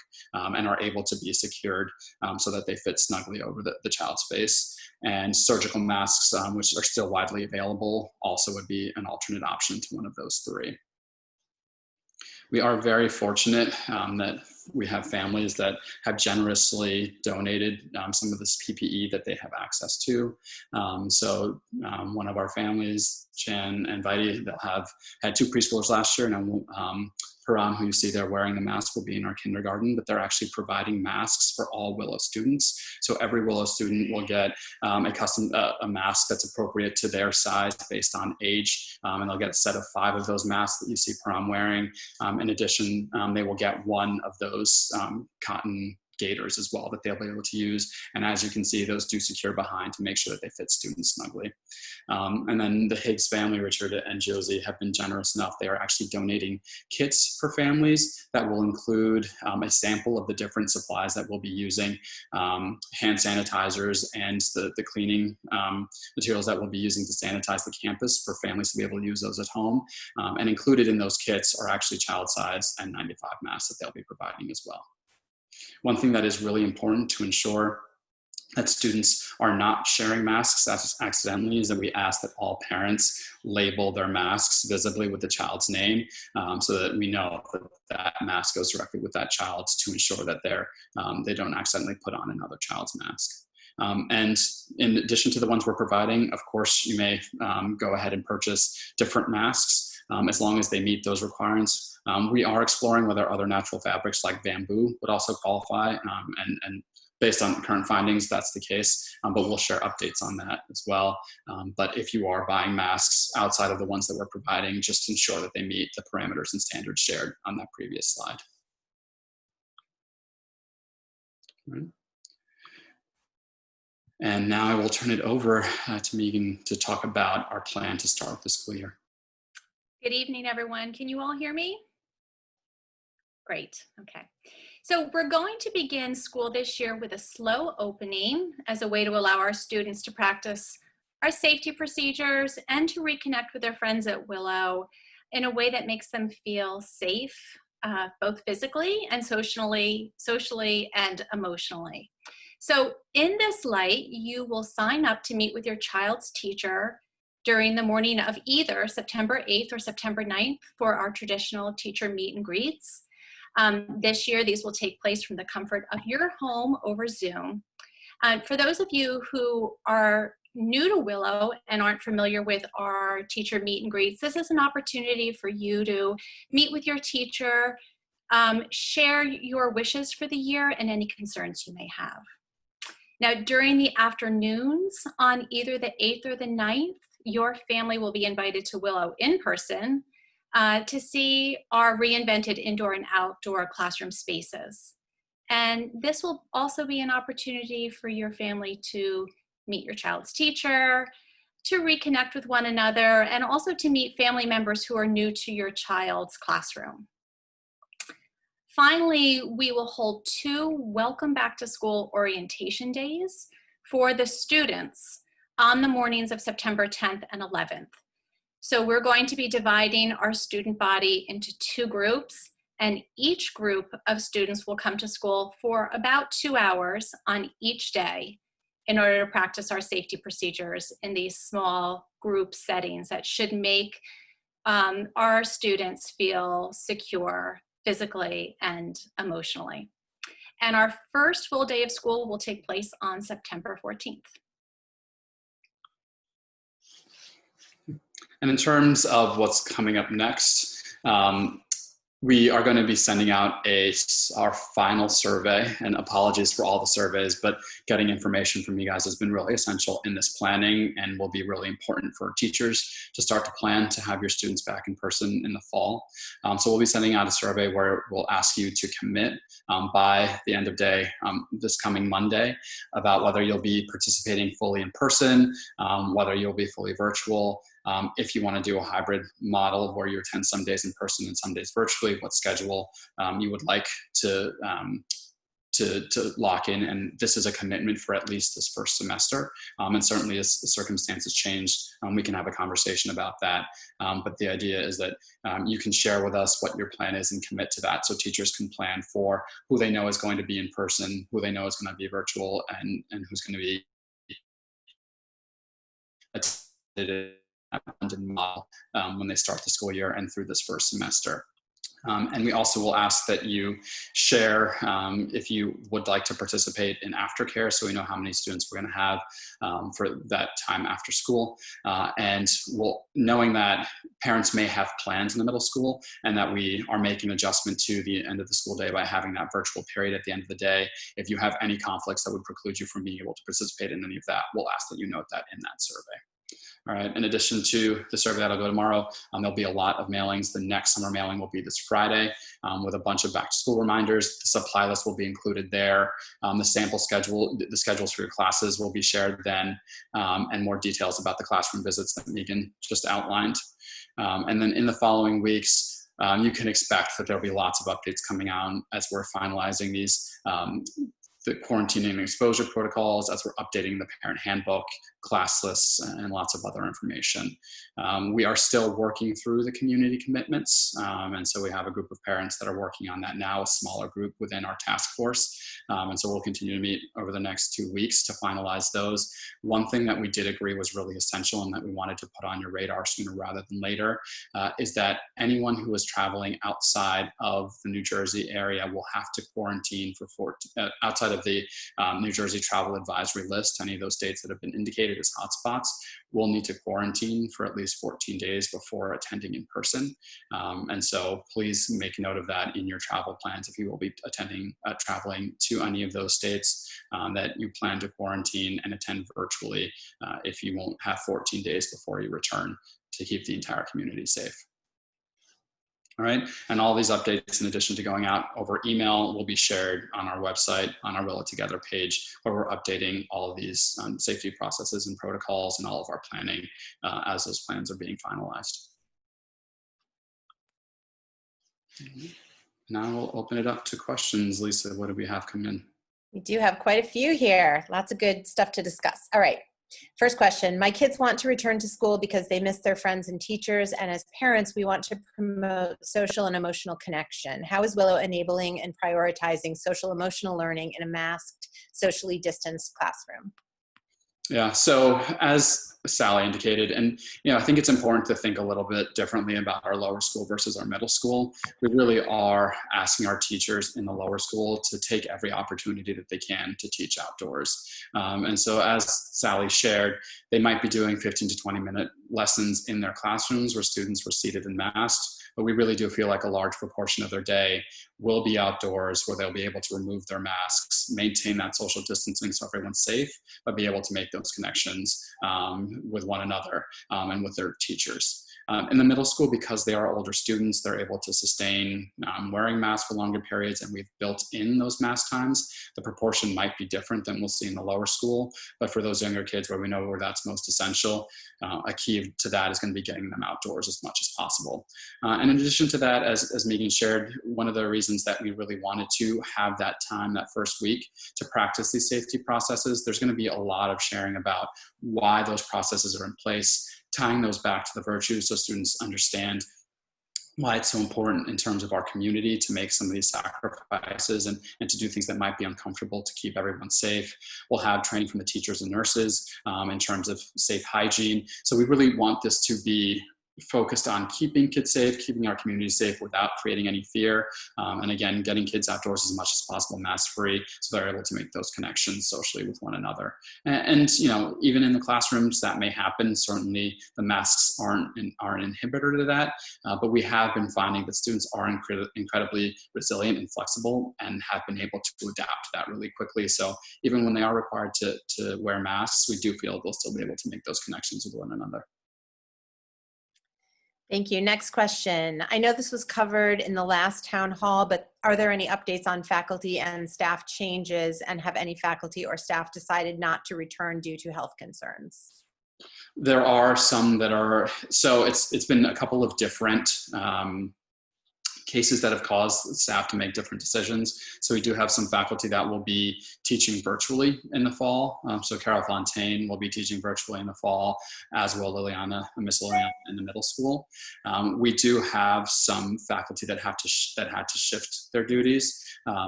and are able to be secured so that they fit snugly over the child's face. And surgical masks, which are still widely available, also would be an alternate option to one of those 3. We are very fortunate that we have families that have generously donated some of this PPE that they have access to. One of our families, Jan and Vidi, that have had 2 preschoolers last year, and Param, who you see there wearing the mask, will be in our kindergarten, but they're actually providing masks for all Willow students. So every Willow student will get a mask that's appropriate to their size based on age, and they'll get a set of 5 of those masks that you see Param wearing. In addition, they will get 1 of those cotton gaiters as well that they'll be able to use. And as you can see, those do secure behind to make sure that they fit students snugly. And then the Higgs family, Richard and Josie, have been generous enough. They are actually donating kits for families that will include a sample of the different supplies that we'll be using, hand sanitizers and the cleaning materials that we'll be using to sanitize the campus for families to be able to use those at home. And included in those kits are actually child size N95 masks that they'll be providing as well. One thing that is really important to ensure that students are not sharing masks accidentally is that we ask that all parents label their masks visibly with the child's name, so that we know that that mask goes directly with that child, to ensure that they don't accidentally put on another child's mask. And in addition to the ones we're providing, of course, you may go ahead and purchase different masks as long as they meet those requirements. We are exploring whether other natural fabrics like bamboo would also qualify, and based on current findings, that's the case, but we'll share updates on that as well. But if you are buying masks outside of the ones that we're providing, just ensure that they meet the parameters and standards shared on that previous slide. Right. And now I will turn it over to Megan to talk about our plan to start the school year. Good evening, everyone. Can you all hear me? Great. Okay. So we're going to begin school this year with a slow opening as a way to allow our students to practice our safety procedures and to reconnect with their friends at Willow in a way that makes them feel safe, both physically and socially and emotionally. So in this light, you will sign up to meet with your child's teacher during the morning of either September 8th or September 9th for our traditional teacher meet and greets. This year, these will take place from the comfort of your home over Zoom. For those of you who are new to Willow and aren't familiar with our teacher meet and greets, this is an opportunity for you to meet with your teacher, share your wishes for the year and any concerns you may have. Now, during the afternoons on either the 8th or the 9th, your family will be invited to Willow in person to see our reinvented indoor and outdoor classroom spaces. And this will also be an opportunity for your family to meet your child's teacher, to reconnect with one another, and also to meet family members who are new to your child's classroom. Finally, we will hold 2 welcome back to school orientation days for the students on the mornings of September 10th and 11th. So we're going to be dividing our student body into 2 groups, and each group of students will come to school for about 2 hours on each day in order to practice our safety procedures in these small group settings that should make our students feel secure physically and emotionally. And our first full day of school will take place on September 14th. And in terms of what's coming up next, we are going to be sending out our final survey, and apologies for all the surveys, but getting information from you guys has been really essential in this planning and will be really important for teachers to start to plan to have your students back in person in the fall. So we'll be sending out a survey where we'll ask you to commit by the end of day this coming Monday about whether you'll be participating fully in person, whether you'll be fully virtual, if you want to do a hybrid model where you attend some days in person and some days virtually, what schedule you would like to lock in. And this is a commitment for at least this first semester. And certainly as the circumstances change, we can have a conversation about that. But the idea is that you can share with us what your plan is and commit to that, so teachers can plan for who they know is going to be in person, who they know is going to be virtual, and who's going to be attended model when they start the school year and through this first semester. And we also will ask that you share if you would like to participate in aftercare, so we know how many students we're going to have for that time after school. And knowing that parents may have plans in the middle school and that we are making adjustment to the end of the school day by having that virtual period at the end of the day, if you have any conflicts that would preclude you from being able to participate in any of that, we'll ask that you note that in that survey. All right, in addition to the survey that'll go tomorrow, there'll be a lot of mailings. The next summer mailing will be this Friday with a bunch of back to school reminders. The supply list will be included there. The sample schedule, the schedules for your classes will be shared then, and more details about the classroom visits that Megan just outlined. And then in the following weeks, you can expect that there'll be lots of updates coming out as we're finalizing these the quarantining and exposure protocols, as we're updating the parent handbook, class lists, and lots of other information. We are still working through the community commitments, and so we have a group of parents that are working on that now, a smaller group within our task force, and so we'll continue to meet over the next 2 weeks to finalize those. One thing that we did agree was really essential and that we wanted to put on your radar sooner rather than later is that anyone who is traveling outside of the New Jersey area will have to quarantine for outside of the New Jersey travel advisory list. Any of those states that have been indicated as hotspots will need to quarantine for at least 14 days before attending in person. And so please make note of that in your travel plans if you will be traveling to any of those states, that you plan to quarantine and attend virtually if you won't have 14 days before you return, to keep the entire community safe. All right, and all these updates, in addition to going out over email, will be shared on our website, on our Willow Together page, where we're updating all of these safety processes and protocols and all of our planning as those plans are being finalized. Now we'll open it up to questions. Lisa, what do we have come in? We do have quite a few here. Lots of good stuff to discuss. All right. First question, my kids want to return to school because they miss their friends and teachers, and as parents, we want to promote social and emotional connection. How is Willow enabling and prioritizing social emotional learning in a masked, socially distanced classroom? Yeah, so as Sally indicated, and I think it's important to think a little bit differently about our lower school versus our middle school. We really are asking our teachers in the lower school to take every opportunity that they can to teach outdoors. And so as Sally shared, they might be doing 15 to 20 minute lessons in their classrooms where students were seated and masked. but we really do feel like a large proportion of their day will be outdoors, where they'll be able to remove their masks, maintain that social distancing so everyone's safe, but be able to make those connections with one another and with their teachers. In the middle school, because they are older students, they're able to sustain wearing masks for longer periods, and we've built in those mask times. The proportion might be different than we'll see in the lower school, but for those younger kids where we know where that's most essential, a key to that is going to be getting them outdoors as much as possible. And in addition to that, as Megan shared, one of the reasons that we really wanted to have that time, that first week, to practice these safety processes, there's going to be a lot of sharing about why those processes are in place, tying those back to the virtues so students understand why it's so important in terms of our community to make some of these sacrifices and to do things that might be uncomfortable to keep everyone safe. We'll have training from the teachers and nurses in terms of safe hygiene. So we really want this to be focused on keeping kids safe, keeping our community safe without creating any fear. And again, getting kids outdoors as much as possible, mask-free, so they're able to make those connections socially with one another. And you know, even in the classrooms, that may happen. Certainly, the masks aren't an inhibitor to that. But we have been finding that students are incredibly resilient and flexible, and have been able to adapt to that really quickly. So even when they are required to wear masks, we do feel they'll still be able to make those connections with one another. Thank you. Next question. I know this was covered in the last town hall, but are there any updates on faculty and staff changes, and have any faculty or staff decided not to return due to health concerns? There are some that are, so it's been a couple of different cases that have caused staff to make different decisions. So we do have some faculty that will be teaching virtually in the fall. So Carol Fontaine will be teaching virtually in the fall, as will Miss Liliana in the middle school. We do have some faculty that had to shift their duties.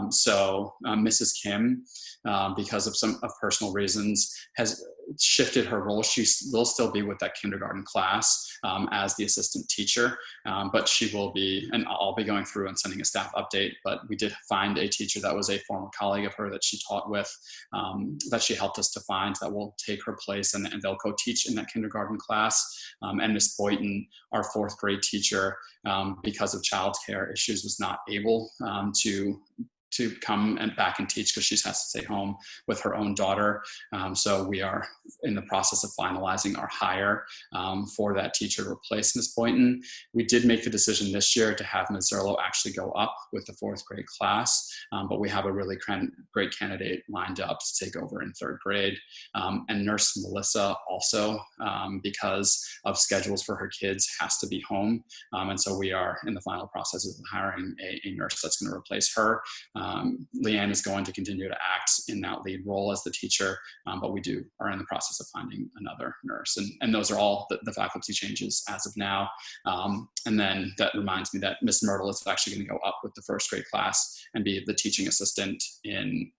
So Mrs. Kim, because of some personal reasons, has shifted her role. She will still be with that kindergarten class as the assistant teacher, but she will be, and I'll be going through and sending a staff update, but we did find a teacher that was a former colleague of her that she taught with, that she helped us to find, that will take her place, and they'll go teach in that kindergarten class. And Miss Boynton, our fourth grade teacher, because of childcare issues, was not able to come and back and teach because she has to stay home with her own daughter. So we are in the process of finalizing our hire for that teacher to replace Ms. Boynton. We did make the decision this year to have Ms. Zerlo actually go up with the fourth grade class, but we have a really great candidate lined up to take over in third grade. And Nurse Melissa also, because of schedules for her kids, has to be home. And so we are in the final process of hiring a nurse that's going to replace her. Leanne is going to continue to act in that lead role as the teacher, but we are in the process of finding another nurse. And those are all the faculty changes as of now. And then that reminds me that Miss Myrtle is actually going to go up with the first grade class and be the teaching assistant in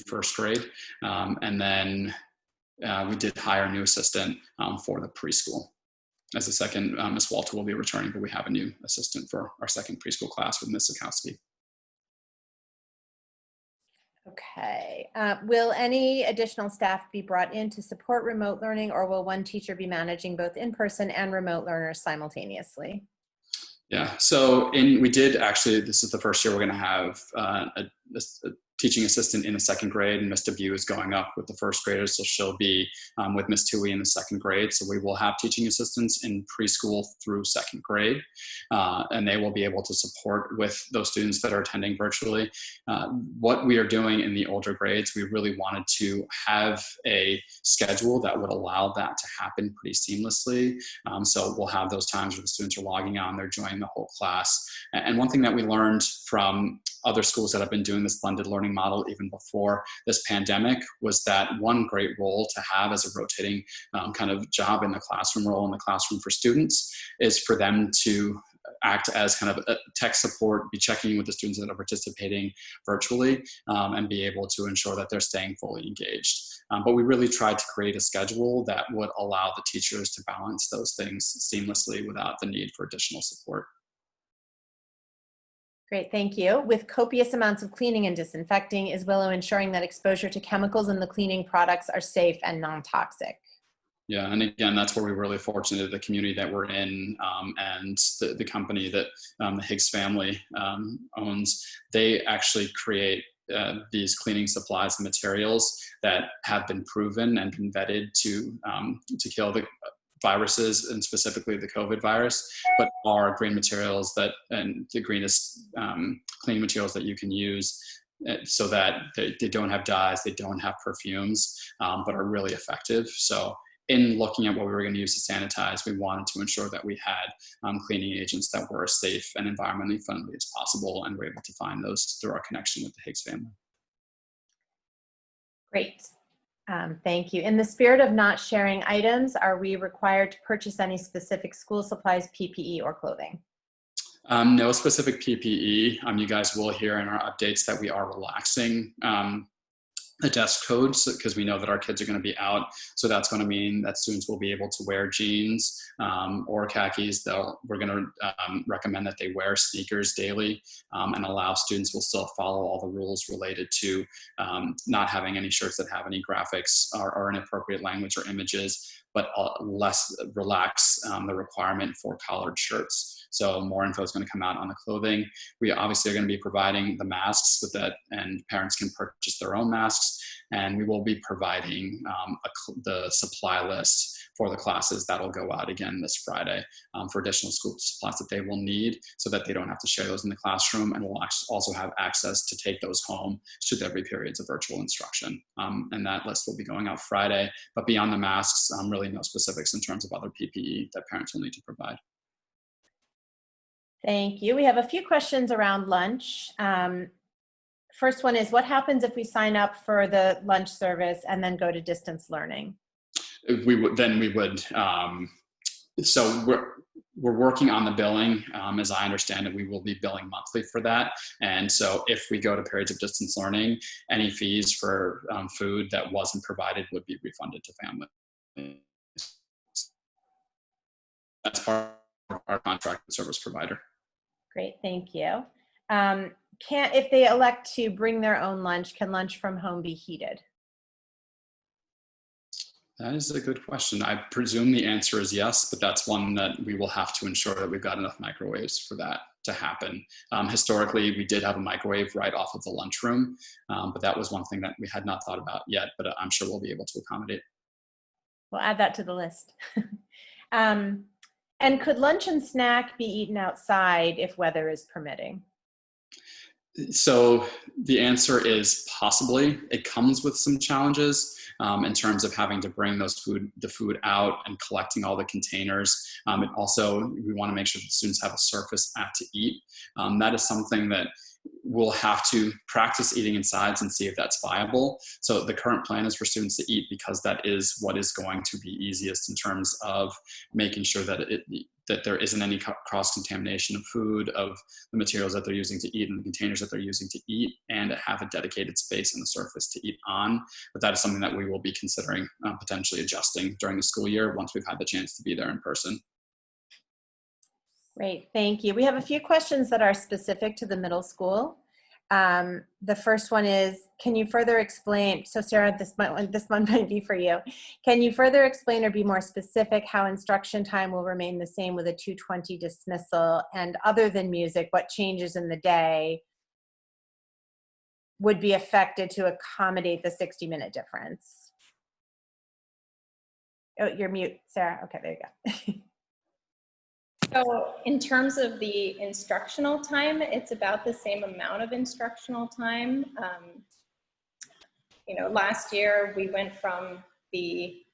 first grade. And then we did hire a new assistant for the preschool. As a second, Miss Walter will be returning, but we have a new assistant for our second preschool class with Miss Sikowski. Okay. Will any additional staff be brought in to support remote learning, or will one teacher be managing both in-person and remote learners simultaneously? Yeah, so we did actually, this is the first year we're going to have a teaching assistant in the second grade, and Miss Debut is going up with the first graders, so she'll be with Miss Tui in the second grade. So we will have teaching assistants in preschool through second grade, and they will be able to support with those students that are attending virtually. What we are doing in the older grades, we really wanted to have a schedule that would allow that to happen pretty seamlessly. So we'll have those times where the students are logging on, they're joining the whole class. And one thing that we learned from other schools that have been doing this blended learning model even before this pandemic was that one great role to have as a rotating kind of job in the classroom, role in the classroom for students, is for them to act as kind of a tech support, be checking in with the students that are participating virtually, and be able to ensure that they're staying fully engaged. But we really tried to create a schedule that would allow the teachers to balance those things seamlessly without the need for additional support. Great, thank you. With copious amounts of cleaning and disinfecting, is Willow ensuring that exposure to chemicals in the cleaning products are safe and non-toxic? Yeah, and again, that's where we're really fortunate, the community that we're in, and the company that the Higgs family owns. They actually create these cleaning supplies and materials that have been proven and been vetted to kill the viruses, and specifically the COVID virus, but are green materials that, and the greenest cleaning materials that you can use, so that they don't have dyes, they don't have perfumes, but are really effective. So in looking at what we were going to use to sanitize, we wanted to ensure that we had cleaning agents that were as safe and environmentally friendly as possible, and we're able to find those through our connection with the Higgs family. Great. Thank you. In the spirit of not sharing items, are we required to purchase any specific school supplies, PPE, or clothing? No specific PPE. You guys will hear in our updates that we are relaxing the desk codes, because we know that our kids are going to be out. So that's going to mean that students will be able to wear jeans or khakis. We're going to recommend that they wear sneakers daily, and allow students will still follow all the rules related to not having any shirts that have any graphics or inappropriate language or images, but less relax the requirement for collared shirts. So more info is going to come out on the clothing. We obviously are going to be providing the masks with that, and parents can purchase their own masks. And we will be providing the supply list for the classes that will go out again this Friday for additional school supplies that they will need, so that they don't have to share those in the classroom, and will also have access to take those home should there be periods of virtual instruction. And that list will be going out Friday. But beyond the masks, really no specifics in terms of other PPE that parents will need to provide. Thank you. We have a few questions around lunch. First one is, what happens if we sign up for the lunch service and then go to distance learning? We would. So we're working on the billing. As I understand it, we will be billing monthly for that. And so if we go to periods of distance learning, any fees for food that wasn't provided would be refunded to families. That's part of our contract with service provider. Great, thank you. If they elect to bring their own lunch, can lunch from home be heated? That is a good question. I presume the answer is yes, but that's one that we will have to ensure that we've got enough microwaves for that to happen. Historically, we did have a microwave right off of the lunchroom, but that was one thing that we had not thought about yet, but I'm sure we'll be able to accommodate. We'll add that to the list. And could lunch and snack be eaten outside if weather is permitting? So the answer is possibly. It comes with some challenges in terms of having to bring the food out and collecting all the containers. And also, we want to make sure that students have a surface to eat. That is something that we'll have to practice eating inside and see if that's viable. So the current plan is for students to eat, because that is what is going to be easiest in terms of making sure that that there isn't any cross-contamination of food, of the materials that they're using to eat, and the containers that they're using to eat, and have a dedicated space and the surface to eat on. But that is something that we will be considering potentially adjusting during the school year once we've had the chance to be there in person. Great, thank you. We have a few questions that are specific to the middle school. The first one is, can you further explain, so Sarah, this one might be for you. Can you further explain or be more specific how instruction time will remain the same with a 2:20 dismissal, and other than music, what changes in the day would be affected to accommodate the 60-minute difference? Oh, you're mute, Sarah. Okay, there you go. So in terms of the instructional time, it's about the same amount of instructional time. Last year we went from the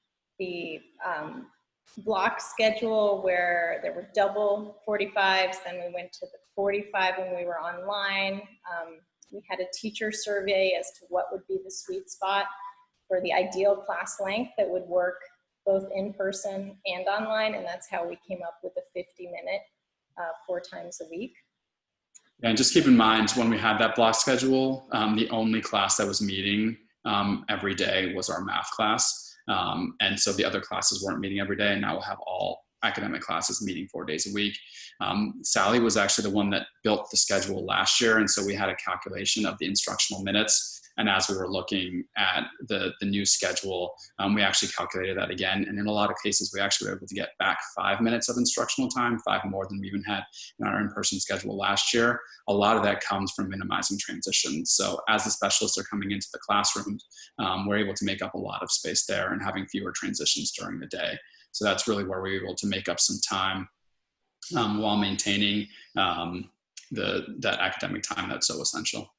block schedule where there were double 45s, then we went to the 45 when we were online. We had a teacher survey as to what would be the sweet spot for the ideal class length that would work both in person and online, and that's how we came up with a 50-minute 4 times a week. And just keep in mind, when we had that block schedule, the only class that was meeting every day was our math class. And so the other classes weren't meeting every day, and now we'll have all academic classes meeting 4 days a week. Sally was actually the one that built the schedule last year, and so we had a calculation of the instructional minutes And as we were looking at the new schedule, we actually calculated that again. And in a lot of cases, we actually were able to get back 5 minutes of instructional time, 5 more than we even had in our in-person schedule last year. A lot of that comes from minimizing transitions. So as the specialists are coming into the classrooms, we're able to make up a lot of space there and having fewer transitions during the day. So that's really where we're able to make up some time while maintaining that academic time that's so essential.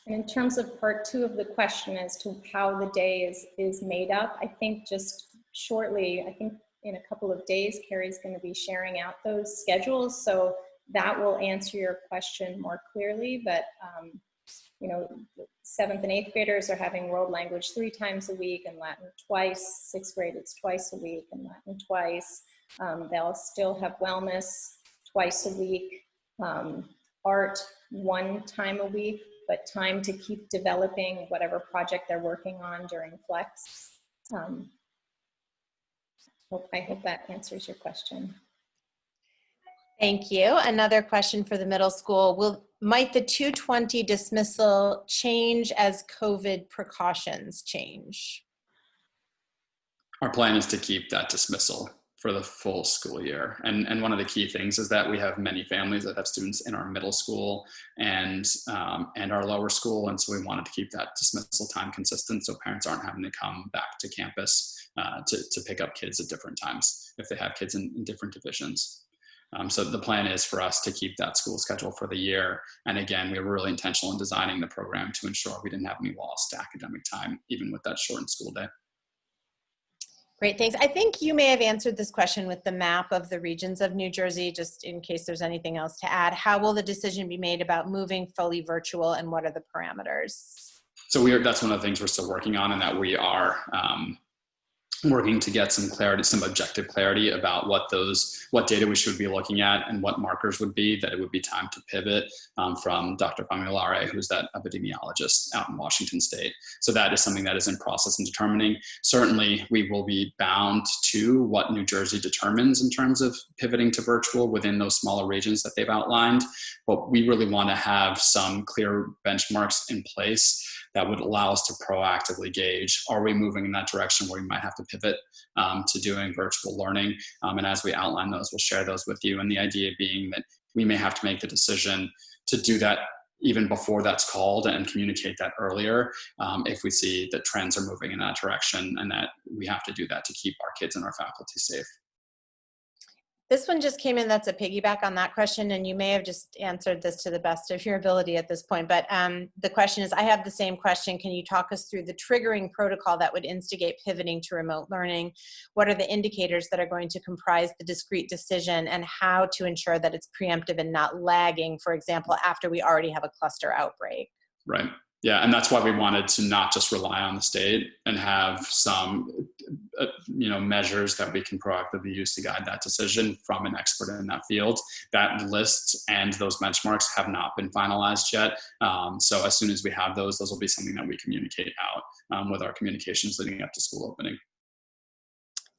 And in terms of part 2 of the question as to how the day is made up, I think just shortly, I think in a couple of days, Carrie's going to be sharing out those schedules. So that will answer your question more clearly. But, you know, 7th and 8th graders are having world language 3 times a week and Latin twice. 6th grade, it's twice a week and Latin twice. They'll still have wellness twice a week, art 1 time a week, but time to keep developing whatever project they're working on during flex. I hope that answers your question. Thank you. Another question for the middle school. Might the 220 dismissal change as COVID precautions change? Our plan is to keep that dismissal for the full school year. And one of the key things is that we have many families that have students in our middle school and our lower school. And so we wanted to keep that dismissal time consistent so parents aren't having to come back to campus to pick up kids at different times if they have kids in different divisions. So the plan is for us to keep that school schedule for the year. And again, we were really intentional in designing the program to ensure we didn't have any lost academic time, even with that shortened school day. Great, thanks. I think you may have answered this question with the map of the regions of New Jersey, just in case there's anything else to add. How will the decision be made about moving fully virtual and what are the parameters? So that's one of the things we're still working on, and that we are working to get some clarity, some objective clarity about what data we should be looking at and what markers would be, that it would be time to pivot from Dr. Famulare, who's that epidemiologist out in Washington State. So that is something that is in process and determining. Certainly we will be bound to what New Jersey determines in terms of pivoting to virtual within those smaller regions that they've outlined, but we really want to have some clear benchmarks in place that would allow us to proactively gauge, are we moving in that direction where we might have to pivot to doing virtual learning? And as we outline those, we'll share those with you. And the idea being that we may have to make the decision to do that even before that's called and communicate that earlier if we see that trends are moving in that direction, and that we have to do that to keep our kids and our faculty safe. This one just came in that's a piggyback on that question, and you may have just answered this to the best of your ability at this point, but the question is, I have the same question. Can you talk us through the triggering protocol that would instigate pivoting to remote learning? What are the indicators that are going to comprise the discrete decision, and how to ensure that it's preemptive and not lagging, for example, after we already have a cluster outbreak? Right. Yeah, and that's why we wanted to not just rely on the state and have some, measures that we can proactively use to guide that decision from an expert in that field. That list and those benchmarks have not been finalized yet. So as soon as we have those will be something that we communicate out with our communications leading up to school opening.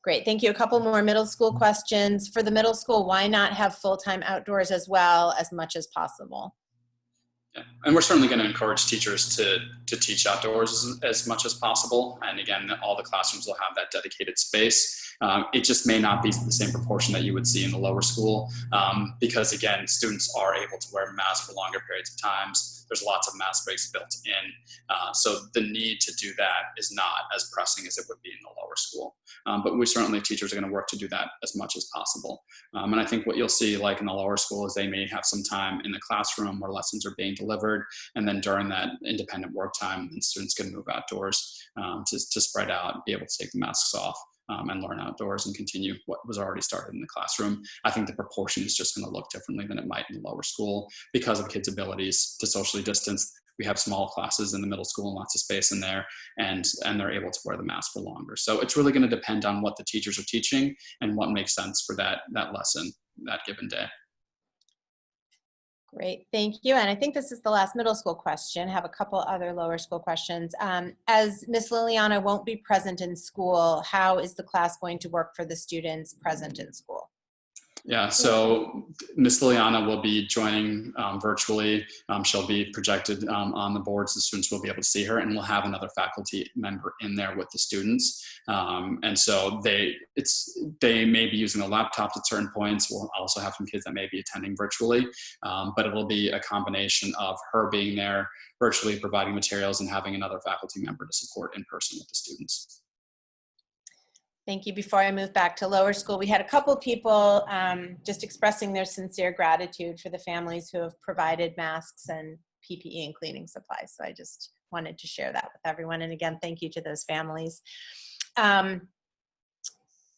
Great, thank you. A couple more middle school questions. For the middle school, why not have full-time outdoors as well as much as possible? Yeah. And we're certainly going to encourage teachers to teach outdoors as much as possible. And again, all the classrooms will have that dedicated space. It just may not be the same proportion that you would see in the lower school because, again, students are able to wear masks for longer periods of times. There's lots of mask breaks built in. So the need to do that is not as pressing as it would be in the lower school. But we certainly, teachers are going to work to do that as much as possible. And I think what you'll see, like in the lower school, is they may have some time in the classroom where lessons are being delivered. And then during that independent work time, the students can move outdoors to spread out, be able to take the masks off. And learn outdoors and continue what was already started in the classroom. I think the proportion is just going to look differently than it might in the lower school because of kids' abilities to socially distance. We have small classes in the middle school and lots of space in there, and they're able to wear the mask for longer. So it's really going to depend on what the teachers are teaching and what makes sense for that lesson that given day. Great, thank you. And I think this is the last middle school question. I have a couple other lower school questions. As Ms. Liliana won't be present in school, how is the class going to work for the students present in school? Yeah, so Miss Liliana will be joining virtually. She'll be projected on the boards. The students will be able to see her, and we'll have another faculty member in there with the students. And so they may be using the laptops at certain points. We'll also have some kids that may be attending virtually, but it will be a combination of her being there virtually, providing materials, and having another faculty member to support in person with the students. Thank you. Before I move back to lower school, we had a couple people just expressing their sincere gratitude for the families who have provided masks and PPE and cleaning supplies. So I just wanted to share that with everyone. And again, thank you to those families. From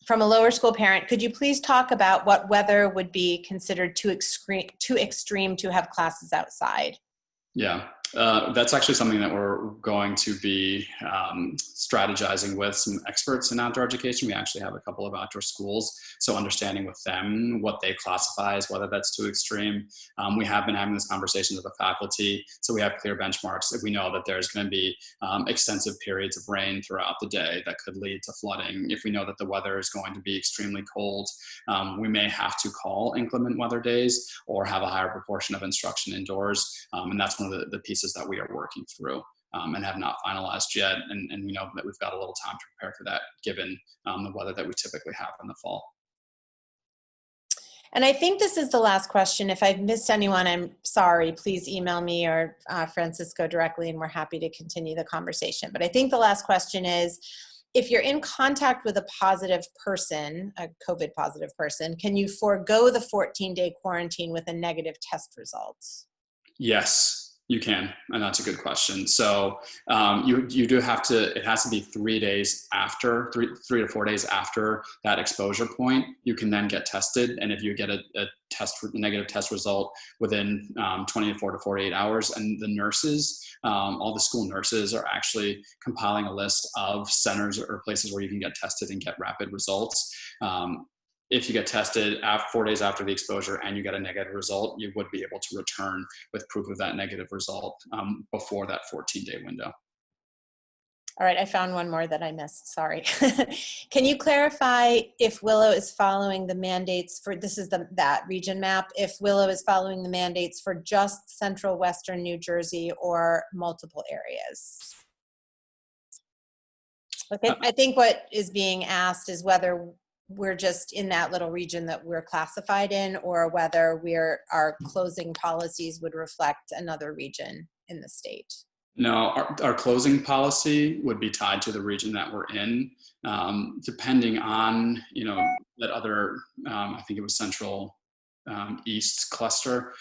a lower school parent, could you please talk about what weather would be considered too extreme to have classes outside? Yeah, that's actually something that we're going to be strategizing with some experts in outdoor education. We actually have a couple of outdoor schools, so understanding with them what they classify as whether that's too extreme. We have been having this conversation with the faculty, so we have clear benchmarks. If we know that there's going to be extensive periods of rain throughout the day that could lead to flooding, if we know that the weather is going to be extremely cold, we may have to call inclement weather days or have a higher proportion of instruction indoors, and that's one of the pieces that we are working through and have not finalized yet. And we know that we've got a little time to prepare for that given the weather that we typically have in the fall. And I think this is the last question. If I've missed anyone, I'm sorry. Please email me or Francisco directly, and we're happy to continue the conversation. But I think the last question is, if you're in contact with a positive person, a COVID positive person, can you forego the 14-day quarantine with a negative test result? Yes, you can, and that's a good question. So you do have to, it has to be 3 days after, three to 4 days after that exposure point, you can then get tested. And if you get a negative test result within 24 to 48 hours, and the nurses, all the school nurses are actually compiling a list of centers or places where you can get tested and get rapid results. If you get tested 4 days after the exposure and you get a negative result, you would be able to return with proof of that negative result before that 14-day window. All right, I found one more that I missed, sorry. Can you clarify if Willow is following the mandates for, this is that region map, if Willow is following the mandates for just central western New Jersey or multiple areas? Okay, I think what is being asked is whether we're just in that little region that we're classified in, or whether our closing policies would reflect another region in the state. No, our closing policy would be tied to the region that we're in, depending on, that other, I think it was Central East cluster.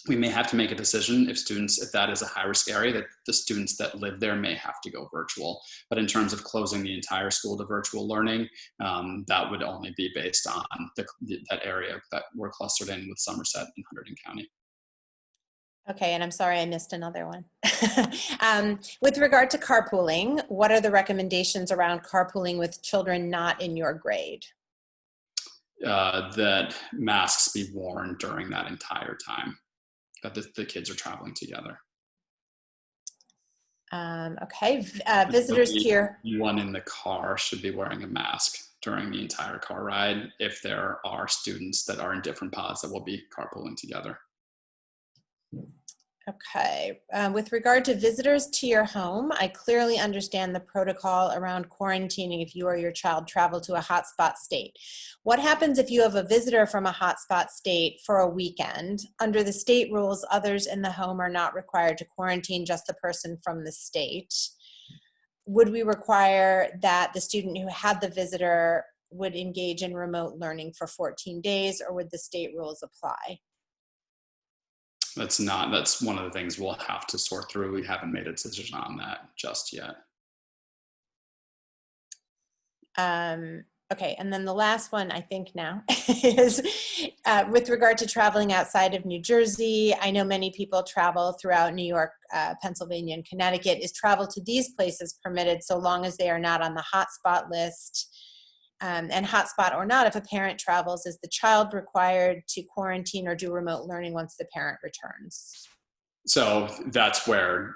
We may have to make a decision if that is a high-risk area, that the students that live there may have to go virtual. But in terms of closing the entire school to virtual learning, that would only be based on that area that we're clustered in with Somerset and Hunterdon County. Okay, and I'm sorry I missed another one. With regard to carpooling, what are the recommendations around carpooling with children not in your grade? That masks be worn during that entire time that the kids are traveling together. Okay, visitors to your... One in the car should be wearing a mask during the entire car ride if there are students that are in different pods that will be carpooling together. Okay, with regard to visitors to your home, I clearly understand the protocol around quarantining if you or your child travel to a hotspot state. What happens if you have a visitor from a hotspot state for a weekend? Under the state rules, others in the home are not required to quarantine, just the person from the state. Would we require that the student who had the visitor would engage in remote learning for 14 days, or would the state rules apply? That's one of the things we'll have to sort through. We haven't made a decision on that just yet. Okay, and then the last one I think now is with regard to traveling outside of New Jersey. I know many people travel throughout New York, Pennsylvania, and Connecticut. Is travel to these places permitted so long as they are not on the hotspot list? And hotspot or not, if a parent travels, is the child required to quarantine or do remote learning once the parent returns? So that's where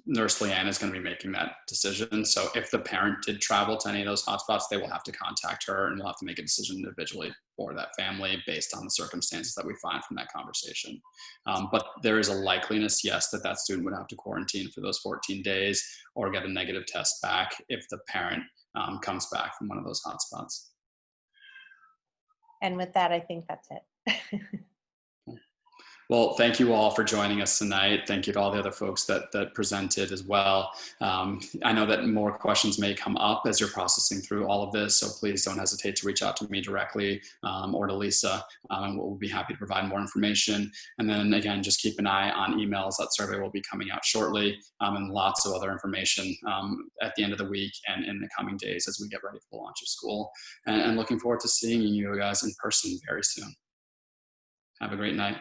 Nurse Leanne is going to be making that decision. So if the parent did travel to any of those hotspots, they will have to contact her, and we'll have to make a decision individually for that family based on the circumstances that we find from that conversation. But there is a likeliness, yes, that that student would have to quarantine for those 14 days or get a negative test back if the parent comes back from one of those hotspots. And with that, I think that's it. Well, thank you all for joining us tonight. Thank you to all the other folks that presented as well. I know that more questions may come up as you're processing through all of this, so please don't hesitate to reach out to me directly or to Lisa, and we'll be happy to provide more information. And then again, just keep an eye on emails. That survey will be coming out shortly, and lots of other information at the end of the week and in the coming days as we get ready for the launch of school. And looking forward to seeing you guys in person very soon. Have a great night.